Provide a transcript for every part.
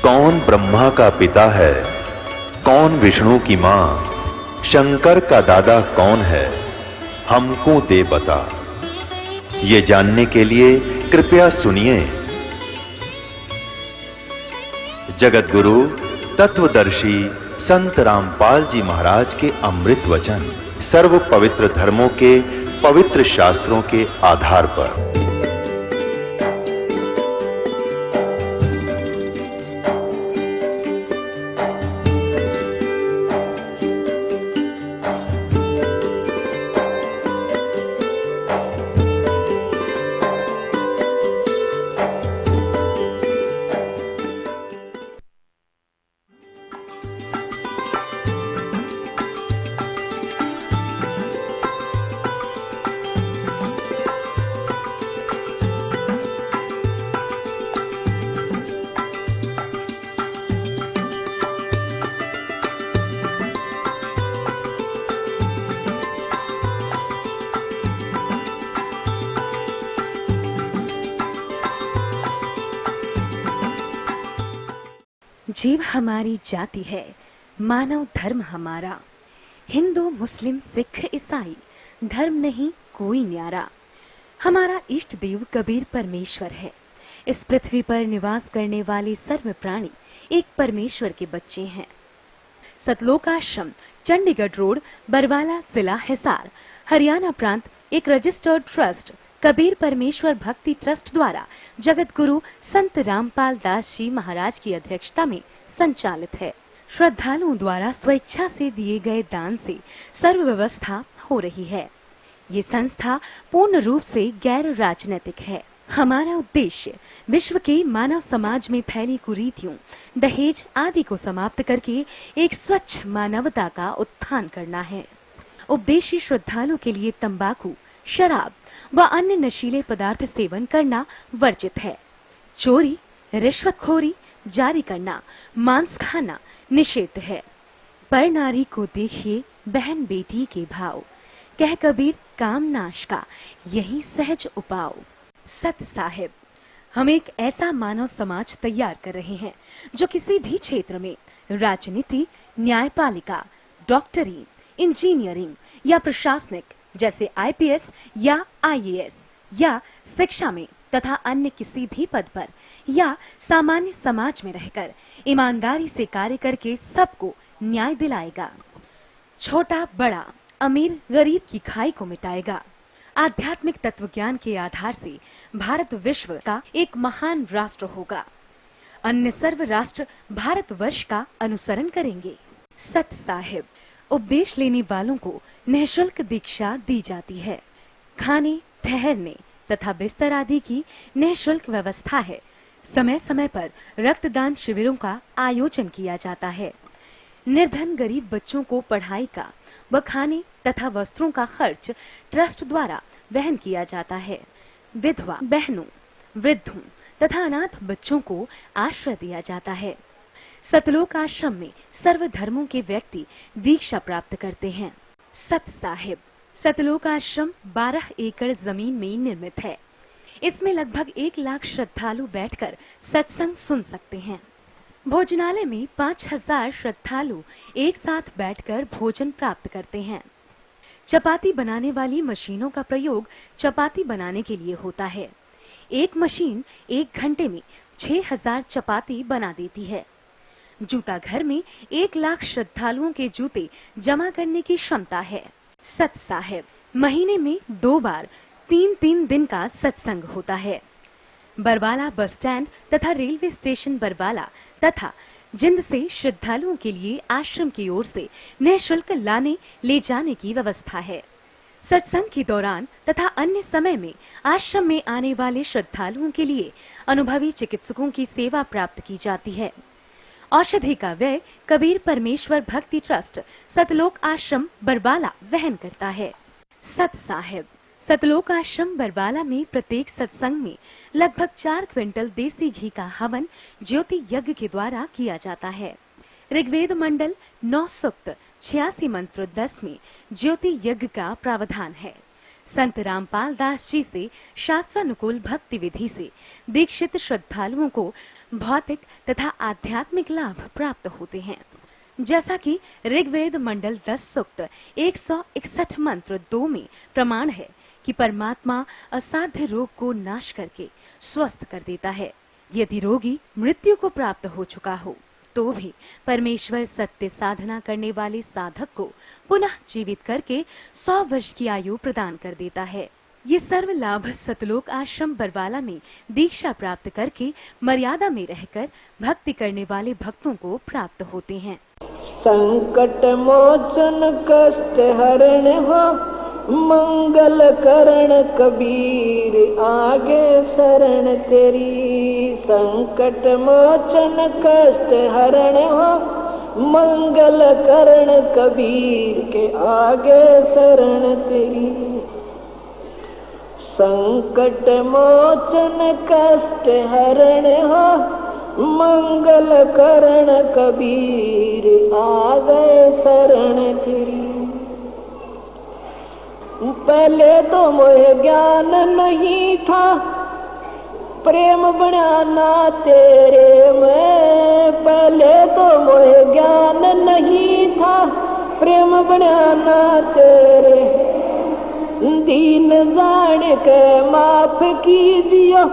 कौन ब्रह्मा का पिता है, कौन विष्णु की मां, शंकर का दादा कौन है, हमको दे बता। ये जानने के लिए कृपया सुनिए। जगत गुरु तत्वदर्शी संत रामपाल जी महाराज के अमृत वचन सर्व पवित्र धर्मों के पवित्र शास्त्रों के आधार पर। जीव हमारी जाति है, मानव धर्म हमारा। हिंदू मुस्लिम सिख ईसाई धर्म नहीं कोई न्यारा। हमारा इष्ट देव कबीर परमेश्वर है। इस पृथ्वी पर निवास करने वाले सर्व प्राणी एक परमेश्वर के बच्चे हैं। सतलोक आश्रम, चंडीगढ़ रोड, बरवाला, जिला हिसार, हरियाणा प्रांत एक रजिस्टर्ड ट्रस्ट कबीर परमेश्वर भक्ति ट्रस्ट द्वारा जगत गुरु संत रामपाल दास जी महाराज की अध्यक्षता में संचालित है। श्रद्धालुओं द्वारा स्वेच्छा से दिए गए दान से सर्व व्यवस्था हो रही है। ये संस्था पूर्ण रूप से गैर राजनीतिक है। हमारा उद्देश्य विश्व के मानव समाज में फैली कुरीतियों, दहेज आदि को समाप्त करके एक स्वच्छ मानवता का उत्थान करना है। उपदेशी श्रद्धालु के लिए तंबाकू, शराब व अन्य नशीले पदार्थ सेवन करना वर्जित है। चोरी, रिश्वतखोरी, जारी करना, मांस खाना निषेध है। पर नारी को देखिए बहन बेटी के भाव, कह कबीर काम नाश का यही सहज उपाव। सत साहिब, हम एक ऐसा मानव समाज तैयार कर रहे हैं जो किसी भी क्षेत्र में राजनीति, न्यायपालिका, डॉक्टरी, इंजीनियरिंग या प्रशासनिक जैसे आईपीएस या आईएएस या शिक्षा में तथा अन्य किसी भी पद पर या सामान्य समाज में रहकर ईमानदारी से कार्य करके सबको न्याय दिलाएगा। छोटा बड़ा, अमीर गरीब की खाई को मिटाएगा। आध्यात्मिक तत्वज्ञान के आधार से भारत विश्व का एक महान राष्ट्र होगा। अन्य सर्व राष्ट्र भारतवर्ष का अनुसरण करेंगे। सत साहिब, उपदेश लेने वालों को निःशुल्क दीक्षा दी जाती है। खाने, ठहरने तथा बिस्तर आदि की निःशुल्क व्यवस्था है। समय समय पर रक्तदान शिविरों का आयोजन किया जाता है। निर्धन गरीब बच्चों को पढ़ाई का व खाने तथा वस्त्रों का खर्च ट्रस्ट द्वारा वहन किया जाता है। विधवा बहनों, वृद्धों तथा अनाथ बच्चों को आश्रय दिया जाता है। सतलोक आश्रम में सर्व धर्मों के व्यक्ति दीक्षा प्राप्त करते हैं। सत साहिब, सतलोक आश्रम 12 एकड़ जमीन में निर्मित है। इसमें लगभग 1 लाख श्रद्धालु बैठकर सत्संग सुन सकते हैं। भोजनालय में 5000 श्रद्धालु एक साथ बैठकर भोजन प्राप्त करते हैं। चपाती बनाने वाली मशीनों का प्रयोग चपाती बनाने के लिए होता है। एक मशीन 1 घंटे में 6000 चपाती बना देती है। जूता घर में 1 लाख श्रद्धालुओं के जूते जमा करने की क्षमता है। सत साहिब, महीने में 2 बार 3-3 दिन का सत्संग होता है। बरवाला बस स्टैंड तथा रेलवे स्टेशन बरवाला तथा जिंद से श्रद्धालुओं के लिए आश्रम की ओर से निःशुल्क लाने ले जाने की व्यवस्था है। सत्संग के दौरान तथा अन्य समय में आश्रम में आने वाले श्रद्धालुओं के लिए अनुभवी चिकित्सकों की सेवा प्राप्त की जाती है। औषधि का व्यय कबीर परमेश्वर भक्ति ट्रस्ट सतलोक आश्रम बरवाला वहन करता है। सत साहिब, सतलोक आश्रम बरवाला में प्रत्येक सत्संग में लगभग 4 क्विंटल देसी घी का हवन ज्योति यज्ञ के द्वारा किया जाता है। ऋग्वेद मंडल 9 सूक्त 86 मंत्र 10 में ज्योति यज्ञ का प्रावधान है। संत रामपाल दास जी से शास्त्रानुकूल भक्ति विधि से दीक्षित श्रद्धालुओं को भौतिक तथा आध्यात्मिक लाभ प्राप्त होते हैं। जैसा कि ऋग्वेद मंडल 10 सूक्त 161 मंत्र 2 में प्रमाण है कि परमात्मा असाध्य रोग को नाश करके स्वस्थ कर देता है। यदि रोगी मृत्यु को प्राप्त हो चुका हो तो भी परमेश्वर सत्य साधना करने वाले साधक को पुनः जीवित करके 100 वर्ष की आयु प्रदान कर देता है। ये सर्व लाभ सतलोक आश्रम बरवाला में दीक्षा प्राप्त करके मर्यादा में रहकर भक्ति करने वाले भक्तों को प्राप्त होते हैं। संकट मोचन कष्ट हरण हो मंगल करण कबीर आगे शरण तेरी। संकट मोचन कष्ट हरण हो मंगल करण कबीर के आगे शरण तेरी। संकट मोचन कष्ट हरण हो मंगल करण कबीर आगे शरण तेरी। पहले तो मोह ज्ञान नहीं था प्रेम बनाना तेरे में। पहले तो मोह ज्ञान नहीं था प्रेम बनाना तेरे। दीन जान के माफ कीजियो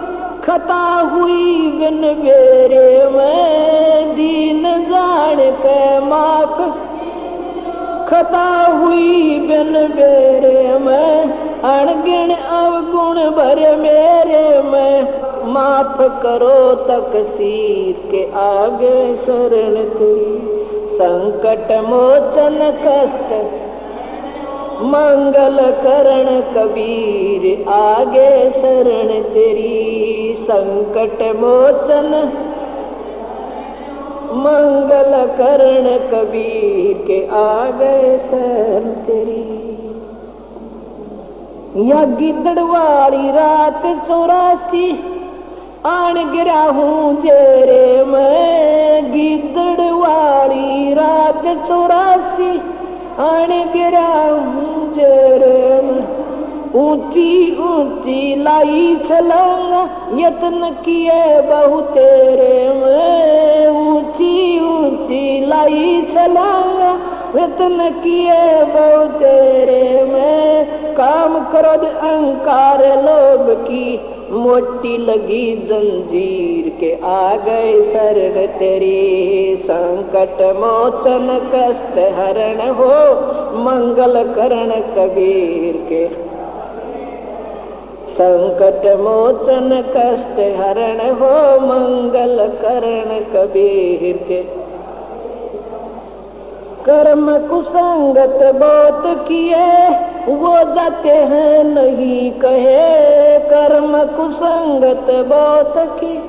खता हुई बिन मेरे में। दीन जान के माफ खता हुई बिन मेरे में। अणगिण अवगुण भर मेरे में माफ करो तकसीर के आगे शरण तेरी। संकट मोचन कष्ट मंगल करण कबीर आगे शरण तेरी। संकट मोचन मंगल करण कबीर के आगे शरण तेरी। या गिद्दड़ वाली रात 84 आन गिरा हूँ जेरे में। गिद्दड़ वाली रात 84 आन गिरा हूँ जेरे में। ऊंची ऊंची लाई छलांग यत्न किए बहु तेरे में। ऊंची ऊंची लाई छलांग यत्न किए बहु तेरे में। काम क्रोध अहंकार लोभ की मोटी लगी जंजीर के आ गए शरण तेरी। संकट मोचन कष्ट हरण हो मंगल करण कबीर के। संकट मोचन कष्ट हरण हो मंगल करण कबीर के। कर्म कुसंगत बहुत किए वो जाते हैं नहीं कहे। कर्म कुसंगत बहुत किए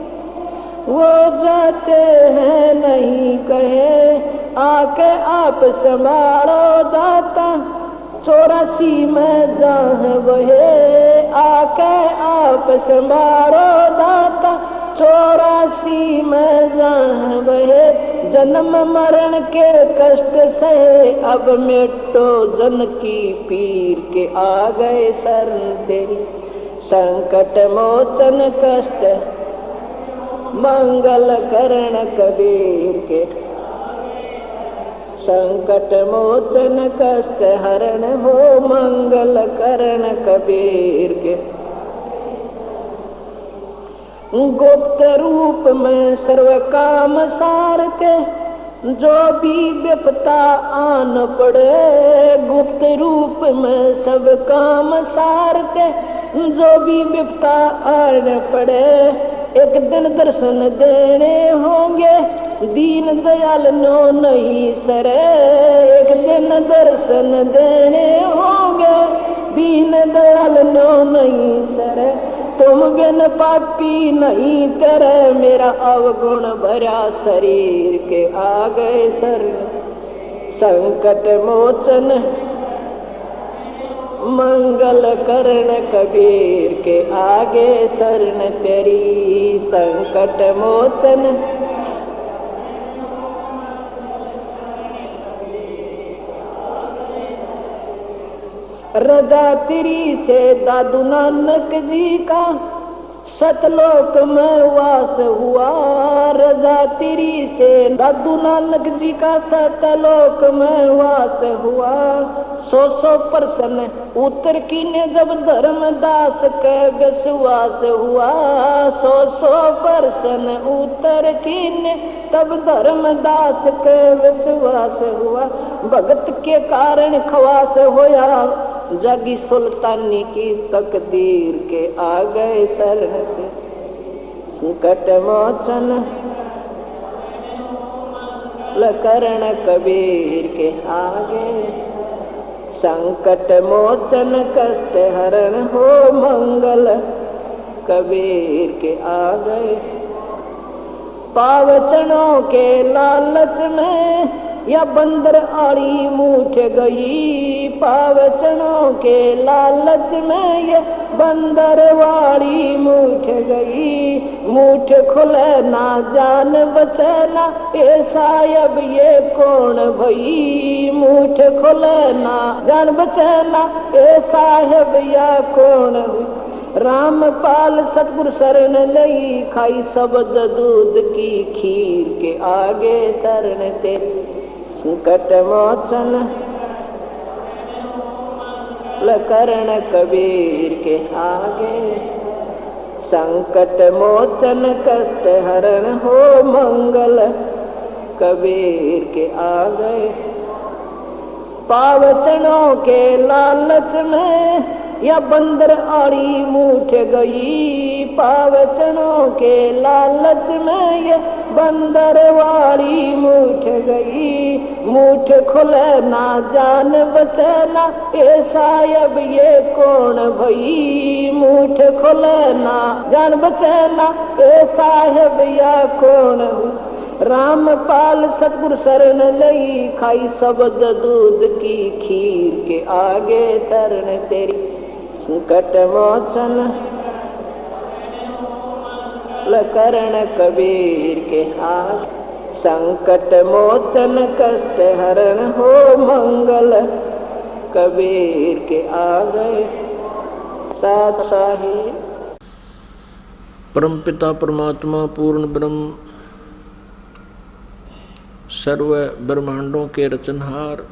वो जाते हैं नहीं कहे। आके आप संभालो दाता 84 में जहाँ बहे। आके आप संभालो दाता 84 में जहाँ बहे। जन्म मरण के कष्ट सहे अब मिटो जन की पीर के आ गए शरण तेरी। संकट मोचन कष्ट मंगल करण कबीर के। संकट मोचन कष्ट हरण हो मंगल करण कबीर के। गुप्त रूप में सर्व काम सारते जो भी विपता आन पड़े। गुप्त रूप में सब काम सारते जो भी विपता आन पड़े। एक दिन दर्शन देने होंगे दीन दयाल नो नहीं सरे। एक दिन दर्शन देने होंगे दीन दयाल नो नहीं सरे। तुम बिन पापी नहीं करे मेरा अवगुण भरा शरीर के आ गए शरण। संकट मोचन मंगल करण कबीर के आगे शरण तेरी। संकट मोचन रजा तेरी से दादू नानक जी का सतलोक में वास हुआ। रजा तेरी से दादू नानक जी का सतलोक में वास हुआ। 100% उत्तर की ने जब धर्मदास के विश्वास हुआ। 100% उत्तर की ने तब धर्मदास के विश्वास हुआ। भगत के कारण खवास होया जगी सुल्तानी की तकदीर के आ गए शरण से। संकट मोचन करण कबीर के आगे। संकट मोचन कष्ट हरण हो मंगल कबीर के आ गए। पावचनों के लालच में या बंदर आड़ी मूठ गई। पावचनों के लालच में ये बंदर वाड़ी मूठ गई। मूठ खुले ना जान बचना ए साहब ये कौन भई। मूठ खुले ना जान बचना ए साहब या कौन भई। रामपाल सतगुर शरण लई खाई शब्द दूध की खीर के आगे शरण तेरी। संकट मोचन करण कबीर के आगे। संकट मोचन कष्ट हरण हो मंगल कबीर के आ गए। पावचनों के लालच में या बंदर आड़ी मूठ गई। पावचनों के लालच में ये बंदर वाड़ी मूठ गई। मूठ खुले ना जान बचना ए साहब ये कौन भई। मूठ खुले ना जान बचना ए साहब या कौन भई। रामपाल सतगुर शरण लई खाई शब्द दूध की खीर के आगे शरण तेरी। संकट मोचन करण कबीर के हाथ। संकट मोचन कष्ट हरण हो मंगल कबीर के आ गए। साथ साहिब। परमपिता परमात्मा पूर्ण ब्रह्म सर्व ब्रह्मांडों के रचनहार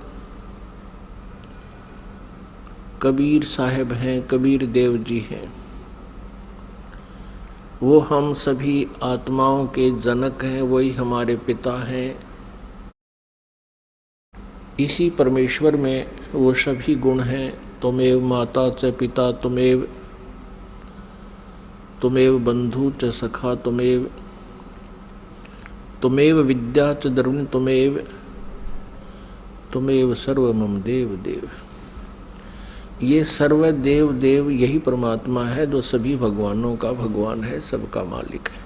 कबीर साहब हैं, कबीर देव जी हैं। वो हम सभी आत्माओं के जनक हैं, वही हमारे पिता हैं। इसी परमेश्वर में वो सभी गुण हैं। त्वमेव माता च पिता त्वमेव, त्वमेव बंधु च सखा त्वमेव, त्वमेव विद्या च द्रविण त्वमेव, त्वमेव सर्व मम देव देव। ये सर्व देव देव यही परमात्मा है जो सभी भगवानों का भगवान है, सबका मालिक है।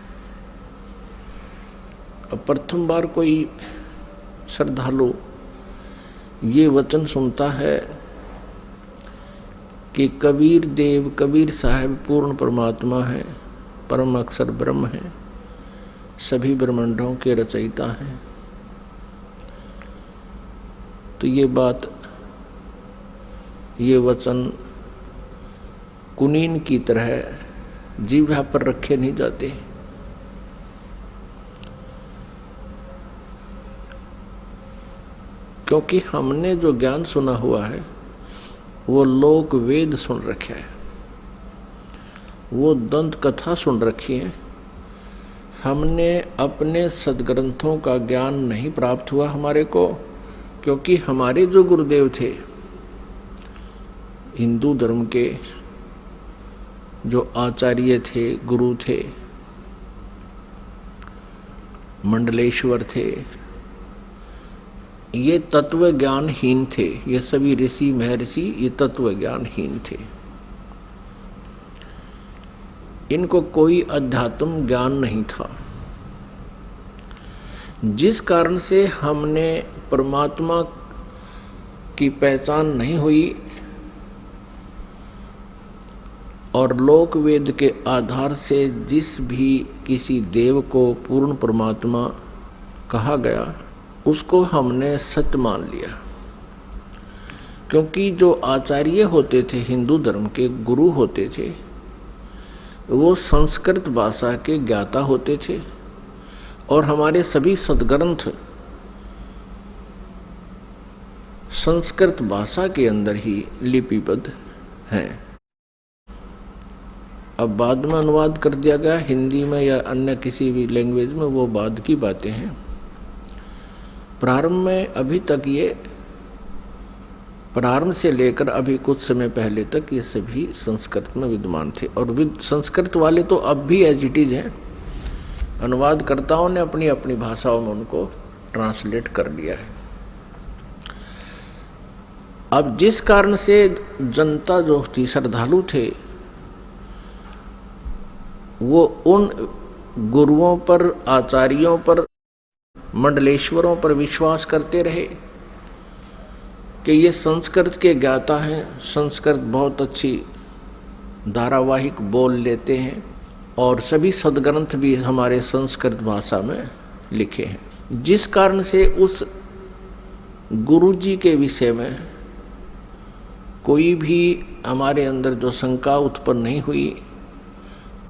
अब प्रथम बार कोई श्रद्धालु ये वचन सुनता है कि कबीर देव कबीर साहब पूर्ण परमात्मा है, परम अक्षर ब्रह्म है, सभी ब्रह्मांडों के रचयिता हैं, तो ये बात, ये वचन कुनीन की तरह जीवा पर रखे नहीं जाते। क्योंकि हमने जो ज्ञान सुना हुआ है वो लोक वेद सुन रखे है, वो दंत कथा सुन रखी है। हमने अपने सदग्रंथों का ज्ञान नहीं प्राप्त हुआ हमारे को, क्योंकि हमारे जो गुरुदेव थे हिंदू धर्म के जो आचार्य थे, गुरु थे, मंडलेश्वर थे, ये तत्व ज्ञानहीन थे। ये सभी ऋषि महर्षि ये तत्व ज्ञानहीन थे। इनको कोई अध्यात्म ज्ञान नहीं था, जिस कारण से हमने परमात्मा की पहचान नहीं हुई और लोक वेद के आधार से जिस भी किसी देव को पूर्ण परमात्मा कहा गया उसको हमने सत्य मान लिया। क्योंकि जो आचार्य होते थे, हिंदू धर्म के गुरु होते थे, वो संस्कृत भाषा के ज्ञाता होते थे और हमारे सभी सद्ग्रंथ संस्कृत भाषा के अंदर ही लिपिबद्ध हैं। अब बाद में अनुवाद कर दिया गया हिंदी में या अन्य किसी भी लैंग्वेज में, वो बाद की बातें हैं। प्रारंभ में अभी तक ये, प्रारंभ से लेकर अभी कुछ समय पहले तक ये सभी संस्कृत में विद्यमान थे और संस्कृत वाले तो अब भी एज इट इज हैं। अनुवादकर्ताओं ने अपनी अपनी भाषाओं में उनको ट्रांसलेट कर लिया है। अब जिस कारण से जनता जो थी, श्रद्धालु थे, वो उन गुरुओं पर, आचार्यों पर, मंडलेश्वरों पर विश्वास करते रहे कि ये संस्कृत के ज्ञाता हैं, संस्कृत बहुत अच्छी धारावाहिक बोल लेते हैं और सभी सद्ग्रंथ भी हमारे संस्कृत भाषा में लिखे हैं। जिस कारण से उस गुरु जी के विषय में कोई भी हमारे अंदर जो शंका उत्पन्न नहीं हुई,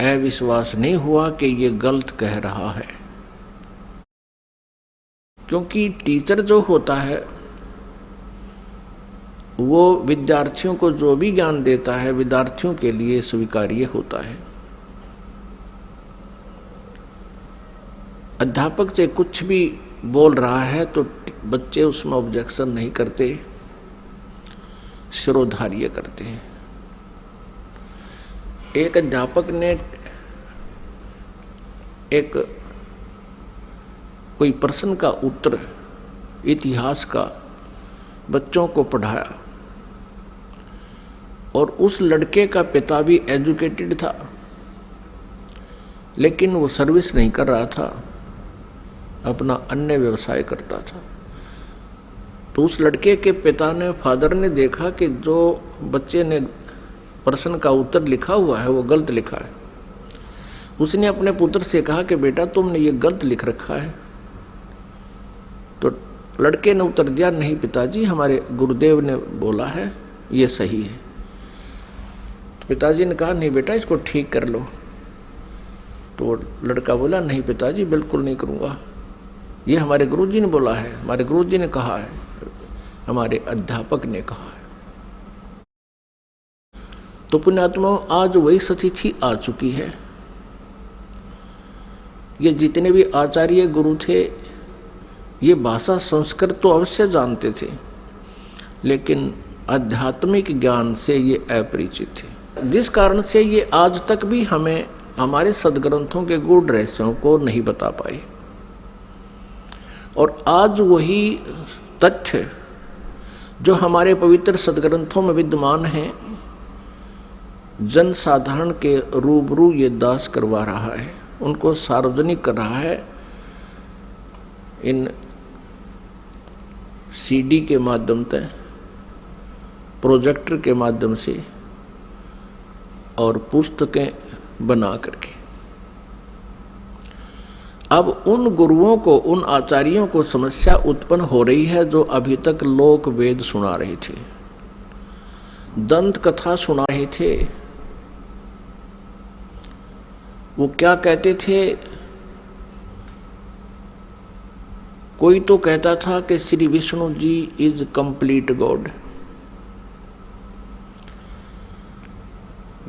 अविश्वास नहीं हुआ कि ये गलत कह रहा है। क्योंकि टीचर जो होता है वो विद्यार्थियों को जो भी ज्ञान देता है विद्यार्थियों के लिए स्वीकार्य होता है। अध्यापक से कुछ भी बोल रहा है तो बच्चे उसमें ऑब्जेक्शन नहीं करते, शिरोधार्य करते हैं। एक अध्यापक ने एक कोई प्रश्न का उत्तर इतिहास का बच्चों को पढ़ाया और उस लड़के का पिता भी एजुकेटेड था, लेकिन वो सर्विस नहीं कर रहा था, अपना अन्य व्यवसाय करता था। तो उस लड़के के पिता ने, फादर ने देखा कि जो बच्चे ने प्रश्न का उत्तर लिखा हुआ है वो गलत लिखा है। उसने अपने पुत्र से कहा कि बेटा तुमने ये गलत लिख रखा है। तो लड़के ने उत्तर दिया, नहीं पिताजी, हमारे गुरुदेव ने बोला है ये सही है। तो पिताजी ने कहा, नहीं बेटा इसको ठीक कर लो। तो लड़का बोला, नहीं पिताजी बिल्कुल नहीं करूँगा, ये हमारे गुरुजी ने बोला है, हमारे गुरुजी ने कहा है, हमारे अध्यापक ने कहा है। तो पुण्यात्मा, आज वही स्थिति आ चुकी है। ये जितने भी आचार्य गुरु थे ये भाषा संस्कृत तो अवश्य जानते थे, लेकिन आध्यात्मिक ज्ञान से ये अपरिचित थे, जिस कारण से ये आज तक भी हमें हमारे सद्ग्रंथों के गूढ़ रहस्यों को नहीं बता पाए। और आज वही तथ्य जो हमारे पवित्र सद्ग्रंथों में विद्यमान हैं, जन साधारण के रूबरू ये दास करवा रहा है, उनको सार्वजनिक कर रहा है इन सीडी के माध्यम से, प्रोजेक्टर के माध्यम से और पुस्तकें बना करके। अब उन गुरुओं को, उन आचार्यों को समस्या उत्पन्न हो रही है जो अभी तक लोक वेद सुना रहे थे, दंत कथा सुना रहे थे। वो क्या कहते थे, कोई तो कहता था कि Shri Vishnu ji is complete God,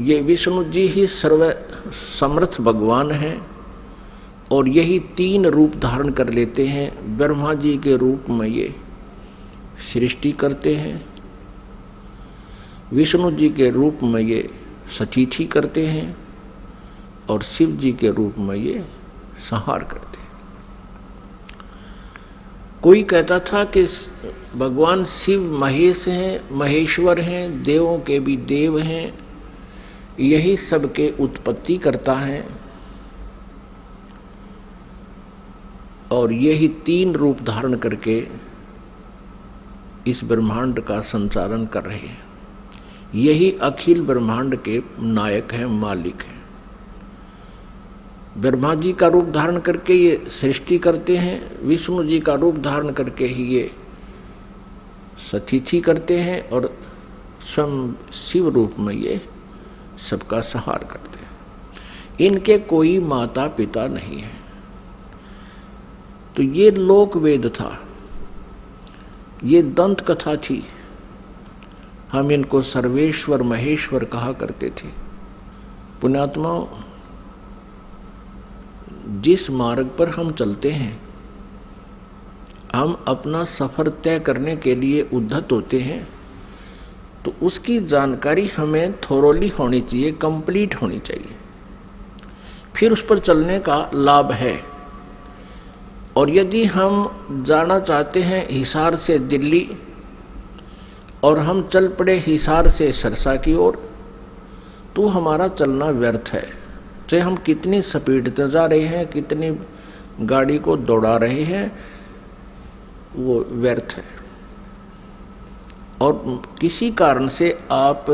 ये विष्णु जी ही सर्व समर्थ भगवान हैं और यही 3 रूप धारण कर लेते हैं। ब्रह्मा जी के रूप में ये सृष्टि करते हैं, विष्णु जी के रूप में ये सतीथि करते हैं और शिव जी के रूप में ये संहार करते हैं। कोई कहता था कि भगवान शिव महेश हैं, महेश्वर हैं, देवों के भी देव हैं, यही सबके उत्पत्ति करता है और यही 3 रूप धारण करके इस ब्रह्मांड का संचालन कर रहे हैं। यही अखिल ब्रह्मांड के नायक हैं, मालिक हैं। ब्रह्मा जी का रूप धारण करके ये सृष्टि करते हैं, विष्णु जी का रूप धारण करके ही ये सतिथि करते हैं और स्वयं शिव रूप में ये सबका संहार करते हैं। इनके कोई माता पिता नहीं है। तो ये लोक वेद था, ये दंत कथा थी। हम इनको सर्वेश्वर महेश्वर कहा करते थे। पुण्यात्माओं, जिस मार्ग पर हम चलते हैं, हम अपना सफर तय करने के लिए उद्धत होते हैं, तो उसकी जानकारी हमें थोरोली होनी चाहिए, कंप्लीट होनी चाहिए, फिर उस पर चलने का लाभ है। और यदि हम जाना चाहते हैं हिसार से दिल्ली और हम चल पड़े हिसार से सरसा की ओर, तो हमारा चलना व्यर्थ है। चाहे हम कितनी स्पीड से जा रहे हैं, कितनी गाड़ी को दौड़ा रहे हैं, वो व्यर्थ है। और किसी कारण से आप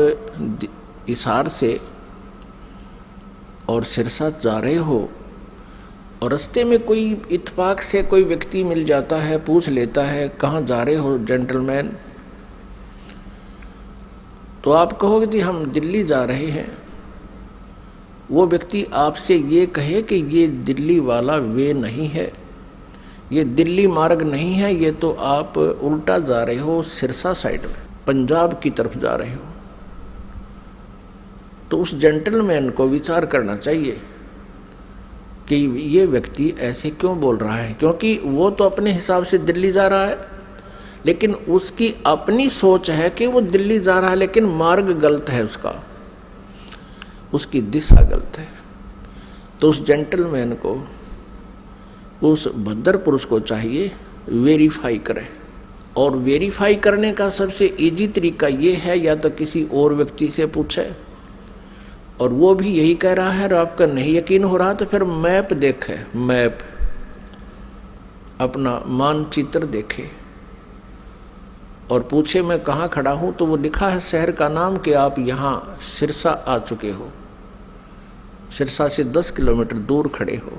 हिसार से और सिरसा जा रहे हो और रास्ते में कोई इत्तेफाक से कोई व्यक्ति मिल जाता है, पूछ लेता है कहाँ जा रहे हो जेंटलमैन, तो आप कहोगे कि हम दिल्ली जा रहे हैं। वो व्यक्ति आपसे ये कहे कि ये दिल्ली वाला वे नहीं है, ये दिल्ली मार्ग नहीं है, ये तो आप उल्टा जा रहे हो, सिरसा साइड में पंजाब की तरफ जा रहे हो। तो उस जेंटलमैन को विचार करना चाहिए कि ये व्यक्ति ऐसे क्यों बोल रहा है, क्योंकि वो तो अपने हिसाब से दिल्ली जा रहा है, लेकिन उसकी अपनी सोच है कि वो दिल्ली जा रहा है, लेकिन मार्ग गलत है, उसकी दिशा गलत है। तो उस जेंटलमैन को, उस भद्र पुरुष को चाहिए वेरीफाई करे। और वेरीफाई करने का सबसे इजी तरीका ये है, या तो किसी और व्यक्ति से पूछे और वो भी यही कह रहा है और आपका नहीं यकीन हो रहा, तो फिर मैप देखे, मैप अपना मानचित्र देखे और पूछे मैं कहाँ खड़ा हूँ, तो वो लिखा है शहर का नाम कि आप यहाँ सिरसा आ चुके हो, सिरसा से 10 किलोमीटर दूर खड़े हो।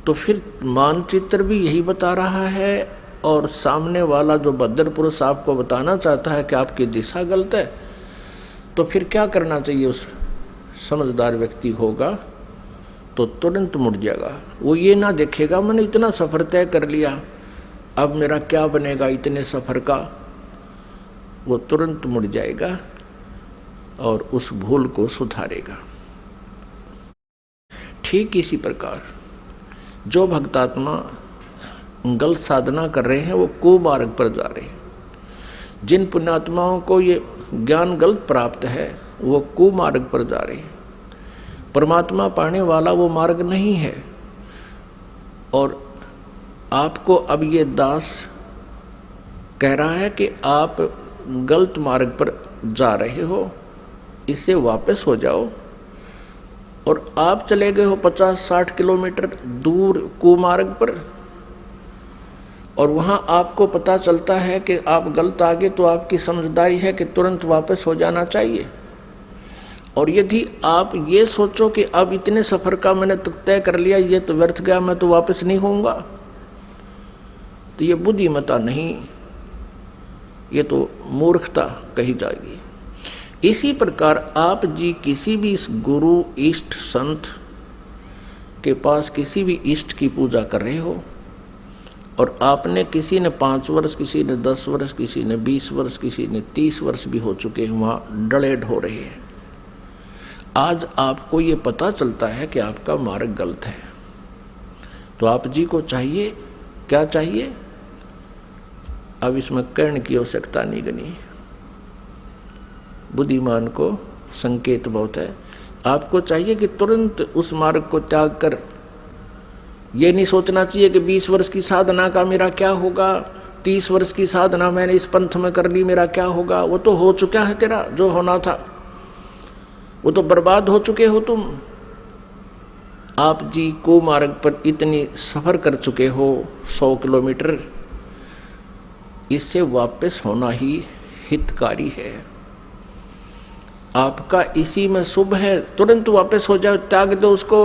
तो फिर मानचित्र भी यही बता रहा है और सामने वाला जो भद्र पुरुष आपको बताना चाहता है कि आपकी दिशा गलत है। तो फिर क्या करना चाहिए? उस समझदार व्यक्ति होगा तो तुरंत मुड़ जाएगा। वो ये ना देखेगा मैंने इतना सफ़र तय कर लिया, अब मेरा क्या बनेगा इतने सफ़र का। वो तुरंत मुड़ जाएगा और उस भूल को सुधारेगा। ठीक इसी प्रकार जो भक्तात्मा गलत साधना कर रहे हैं वो कुमार्ग पर जा रहे हैं। जिन पुण्यात्माओं को ये ज्ञान गलत प्राप्त है वो कुमार्ग पर जा रहे हैं। परमात्मा पाने वाला वो मार्ग नहीं है। और आपको अब ये दास कह रहा है कि आप गलत मार्ग पर जा रहे हो, इससे वापस हो जाओ। और आप चले गए हो 50-60 किलोमीटर दूर कुमार्ग पर, और वहाँ आपको पता चलता है कि आप गलत आ गए, तो आपकी समझदारी है कि तुरंत वापस हो जाना चाहिए। और यदि आप ये सोचो कि अब इतने सफ़र का मैंने तय कर लिया, ये तो व्यर्थ गया, मैं तो वापस नहीं होऊंगा, तो ये बुद्धिमता नहीं, ये तो मूर्खता कही जाएगी। इसी प्रकार आप जी किसी भी इस गुरु इष्ट संत के पास किसी भी इष्ट की पूजा कर रहे हो, और आपने किसी ने 5 वर्ष, किसी ने 10 वर्ष, किसी ने 20 वर्ष, किसी ने 30 वर्ष भी हो चुके हैं, वहाँ डलेड हो रहे हैं। आज आपको ये पता चलता है कि आपका मार्ग गलत है, तो आप जी को चाहिए, क्या चाहिए? अब इसमें कहने की आवश्यकता नहीं गनी, बुद्धिमान को संकेत बहुत है। आपको चाहिए कि तुरंत उस मार्ग को त्याग कर, ये नहीं सोचना चाहिए कि 20 वर्ष की साधना का मेरा क्या होगा, 30 वर्ष की साधना मैंने इस पंथ में कर ली, मेरा क्या होगा। वो तो हो चुका है, तेरा जो होना था वो तो बर्बाद हो चुके हो तुम। आप जी को मार्ग पर इतनी सफ़र कर चुके हो 100 किलोमीटर, इससे वापस होना ही हितकारी है। आपका इसी में शुभ है, तुरंत वापस हो जाओ, त्याग दो उसको।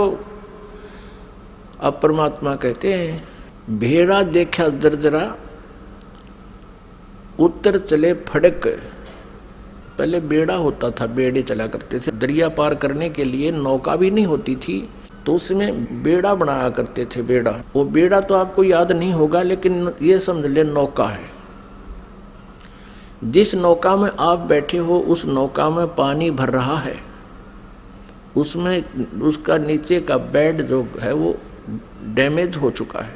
अब परमात्मा कहते हैं भेड़ा देखा जर्जरा उत्तर चले फड़क। पहले बेड़ा होता था, बेड़े चला करते थे। दरिया पार करने के लिए नौका भी नहीं होती थी, तो उसमें बेड़ा बनाया करते थे। बेड़ा, वो बेड़ा तो आपको याद नहीं होगा, लेकिन ये समझ ले नौका है। जिस नौका में आप बैठे हो उस नौका में पानी भर रहा है, उसमें उसका नीचे का बेड जो है वो डैमेज हो चुका है,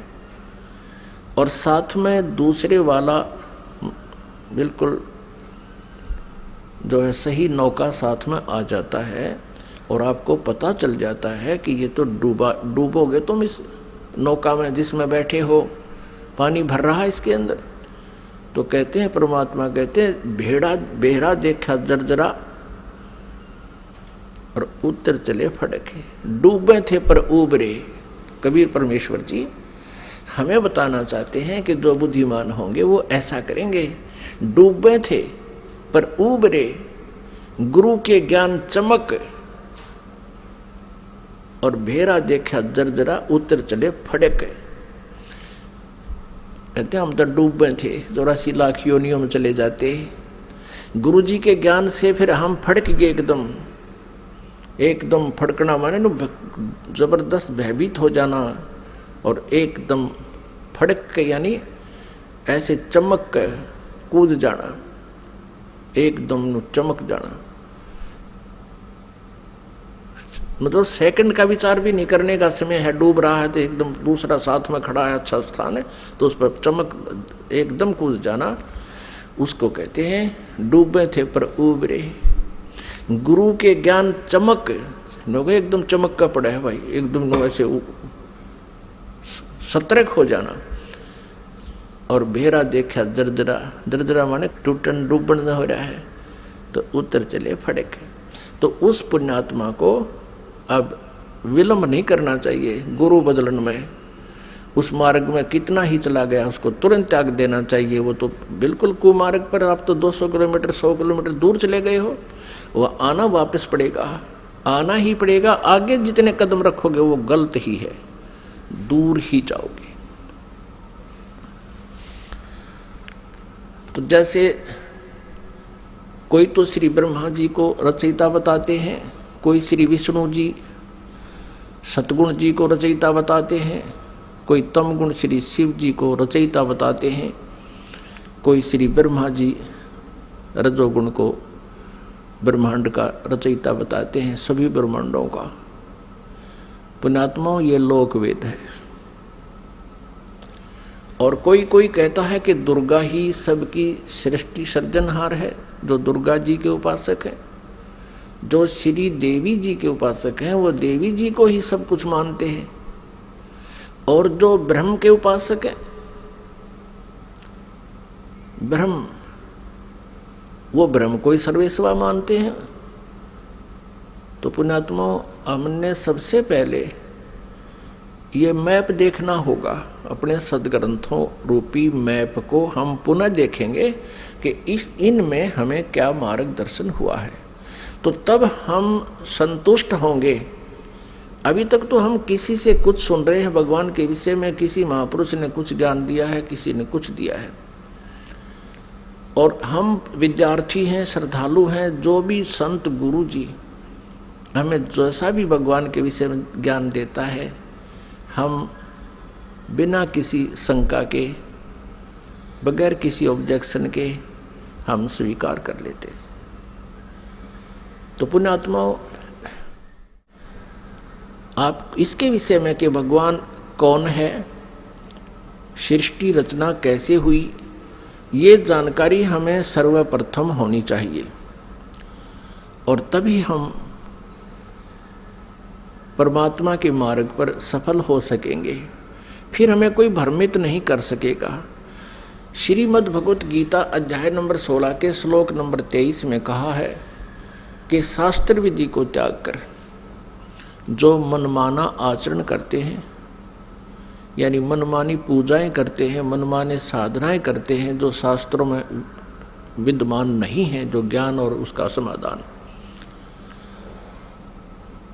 और साथ में दूसरे वाला बिल्कुल जो है सही नौका साथ में आ जाता है, और आपको पता चल जाता है कि ये तो डूबोगे तुम इस नौका में जिसमें बैठे हो, पानी भर रहा है इसके अंदर। तो कहते हैं परमात्मा कहते हैं बेहरा देखा जर्जरा और उत्तर चले फड़के। डूबे थे पर उबरे। कबीर परमेश्वर जी हमें बताना चाहते हैं कि जो बुद्धिमान होंगे वो ऐसा करेंगे। डूबे थे पर उबरे, गुरु के ज्ञान चमक, और भेरा देखा जर्जरा उत्तर चले फड़क। कहते हम तो डूबे थे, 84 लाख योनियों में चले जाते। गुरु जी के ज्ञान से फिर हम फड़क गए एकदम फड़कना माने न जबरदस्त भयभीत हो जाना, और एकदम फड़क के यानी ऐसे चमक के कूद जाना, एकदम चमक जाना। मतलब सेकंड का विचार भी नहीं करने का समय है। डूब रहा है तो एकदम दूसरा साथ में खड़ा है, अच्छा स्थान है, तो उस पर चमक एकदम कूद जाना, उसको कहते हैं डूबे थे पर उबरे। गुरु के ज्ञान चमक, लोग एकदम चमक का पड़ा है भाई, एकदम ऐसे सतर्क हो जाना। और भेरा देखा जर्जरा, जर्जरा माने टूटन डूबन हो रहा है, तो उत्तर चले फड़क। तो उस पुण्यात्मा को अब विलंब नहीं करना चाहिए गुरु बदलन में। उस मार्ग में कितना ही चला गया उसको तुरंत त्याग देना चाहिए। वो तो बिल्कुल कुमार्ग पर आप तो 200 किलोमीटर 100 किलोमीटर दूर चले गए हो, वह आना वापस पड़ेगा, आना ही पड़ेगा। आगे जितने कदम रखोगे वो गलत ही है, दूर ही जाओगे। तो जैसे कोई तो श्री ब्रह्मा जी को रचयिता बताते हैं, कोई श्री विष्णु जी सतगुण जी को रचयिता बताते हैं, कोई तम गुण श्री शिव जी को रचयिता बताते हैं, कोई श्री ब्रह्मा जी रजोगुण को ब्रह्मांड का रचयिता बताते हैं, सभी ब्रह्मांडों का। पुण्यात्माओं ये लोक वेद है। और कोई कहता है कि दुर्गा ही सबकी सृष्टि सर्जनहार है, जो दुर्गा जी के उपासक है। जो श्री देवी जी के उपासक हैं वो देवी जी को ही सब कुछ मानते हैं, और जो ब्रह्म के उपासक हैं, ब्रह्म, वो ब्रह्म को ही सर्वेस्वा मानते हैं। तो पुण्यात्माओं हमने सबसे पहले ये मैप देखना होगा, अपने सदग्रंथों रूपी मैप को हम पुनः देखेंगे कि इनमें हमें क्या मार्गदर्शन हुआ है, तो तब हम संतुष्ट होंगे। अभी तक तो हम किसी से कुछ सुन रहे हैं भगवान के विषय में, किसी महापुरुष ने कुछ ज्ञान दिया है, किसी ने कुछ दिया है, और हम विद्यार्थी हैं, श्रद्धालु हैं। जो भी संत गुरु जी हमें जैसा भी भगवान के विषय में ज्ञान देता है, हम बिना किसी शंका के, बगैर किसी ऑब्जेक्शन के हम स्वीकार कर लेते हैं। तो पुण्यात्माओं आप इसके विषय में कि भगवान कौन है, सृष्टि रचना कैसे हुई, ये जानकारी हमें सर्वप्रथम होनी चाहिए, और तभी हम परमात्मा के मार्ग पर सफल हो सकेंगे। फिर हमें कोई भ्रमित नहीं कर सकेगा। श्रीमद् भगवत गीता अध्याय नंबर 16 के श्लोक नंबर 23 में कहा है कि शास्त्र विधि को त्याग कर जो मनमाना आचरण करते हैं, यानी मनमानी पूजाएं करते हैं, मनमाने साधनाएं करते हैं जो शास्त्रों में विद्यमान नहीं है, जो ज्ञान और उसका समाधान,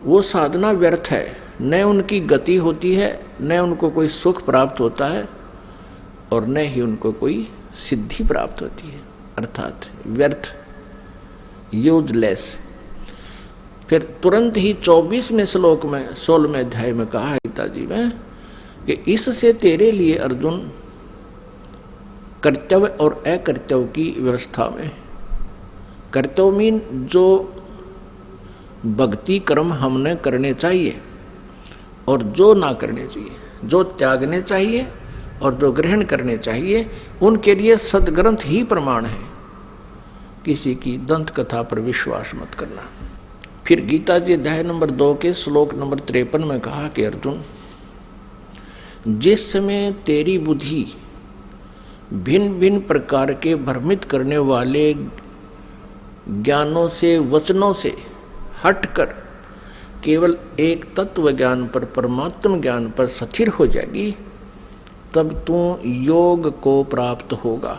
वो साधना व्यर्थ है। न उनकी गति होती है, न उनको कोई सुख प्राप्त होता है, और न ही उनको कोई सिद्धि प्राप्त होती है, अर्थात व्यर्थ, यूजलेस। फिर तुरंत ही 24वें श्लोक में 16वें अध्याय में कहा है गीता जी में कि इससे तेरे लिए अर्जुन कर्तव्य और अकर्तव्य की व्यवस्था में, कर्तव्य मीन जो भक्ति कर्म हमने करने चाहिए और जो ना करने चाहिए, जो त्यागने चाहिए और जो ग्रहण करने चाहिए, उनके लिए सदग्रंथ ही प्रमाण है। किसी की दंत कथा पर विश्वास मत करना। फिर गीता जी अध्याय नंबर 2 के श्लोक नंबर 53 में कहा कि अर्जुन, जिस समय तेरी बुद्धि भिन्न भिन्न प्रकार के भ्रमित करने वाले ज्ञानों से, वचनों से हटकर केवल एक तत्व ज्ञान पर, परमात्म ज्ञान पर स्थिर हो जाएगी, तब तू योग को प्राप्त होगा,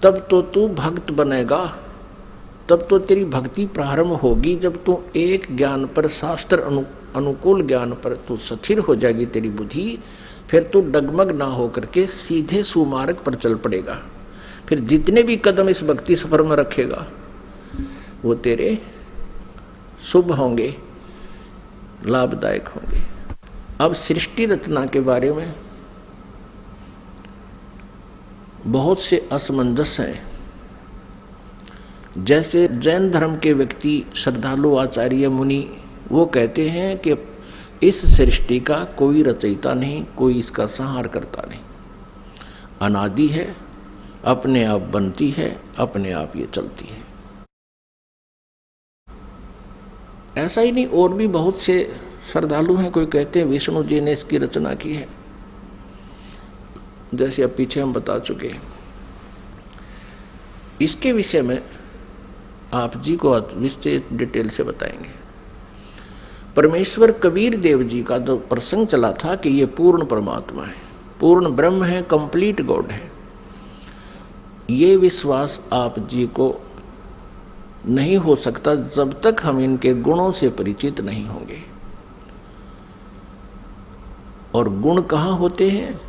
तब तो तू भक्त बनेगा, तब तो तेरी भक्ति प्रारंभ होगी। जब तू एक ज्ञान पर, शास्त्र अनुकूल ज्ञान पर तू स्थिर हो जाएगी तेरी बुद्धि, फिर तू डगमग ना होकर के सीधे सुमार्ग पर चल पड़ेगा। फिर जितने भी कदम इस भक्ति सफर में रखेगा वो तेरे शुभ होंगे, लाभदायक होंगे। अब सृष्टि रचना के बारे में बहुत से असमंजस हैं। जैसे जैन धर्म के व्यक्ति, श्रद्धालु, आचार्य, मुनि, वो कहते हैं कि इस सृष्टि का कोई रचयिता नहीं, कोई इसका संहार करता नहीं, अनादि है, अपने आप बनती है, अपने आप ये चलती है। ऐसा ही नहीं, और भी बहुत से श्रद्धालु हैं। कोई कहते हैं विष्णु जी ने इसकी रचना की है, जैसे अब पीछे हम बता चुके हैं। इसके विषय में आप जी को विशेष डिटेल से बताएंगे। परमेश्वर कबीर देव जी का जो प्रसंग चला था कि ये पूर्ण परमात्मा है, पूर्ण ब्रह्म है, कंप्लीट गॉड है, ये विश्वास आप जी को नहीं हो सकता जब तक हम इनके गुणों से परिचित नहीं होंगे। और गुण कहाँ होते हैं?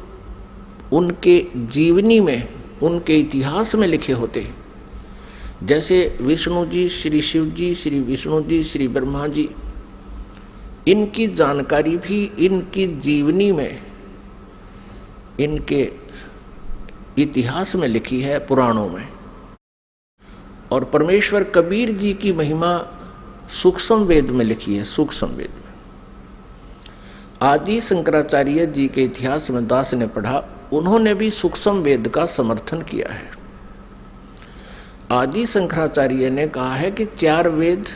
उनके जीवनी में, उनके इतिहास में लिखे होते हैं। जैसे विष्णु जी, श्री शिव जी, श्री विष्णु जी, श्री ब्रह्मा जी, इनकी जानकारी भी इनकी जीवनी में, इनके इतिहास में लिखी है, पुराणों में। और परमेश्वर कबीर जी की महिमा सूक्ष्म वेद में लिखी है, सूक्ष्म वेद में। आदि शंकराचार्य जी के इतिहास में दास ने पढ़ा, उन्होंने भी सूक्ष्म वेद का समर्थन किया है। आदि शंकराचार्य ने कहा है कि 4 वेद,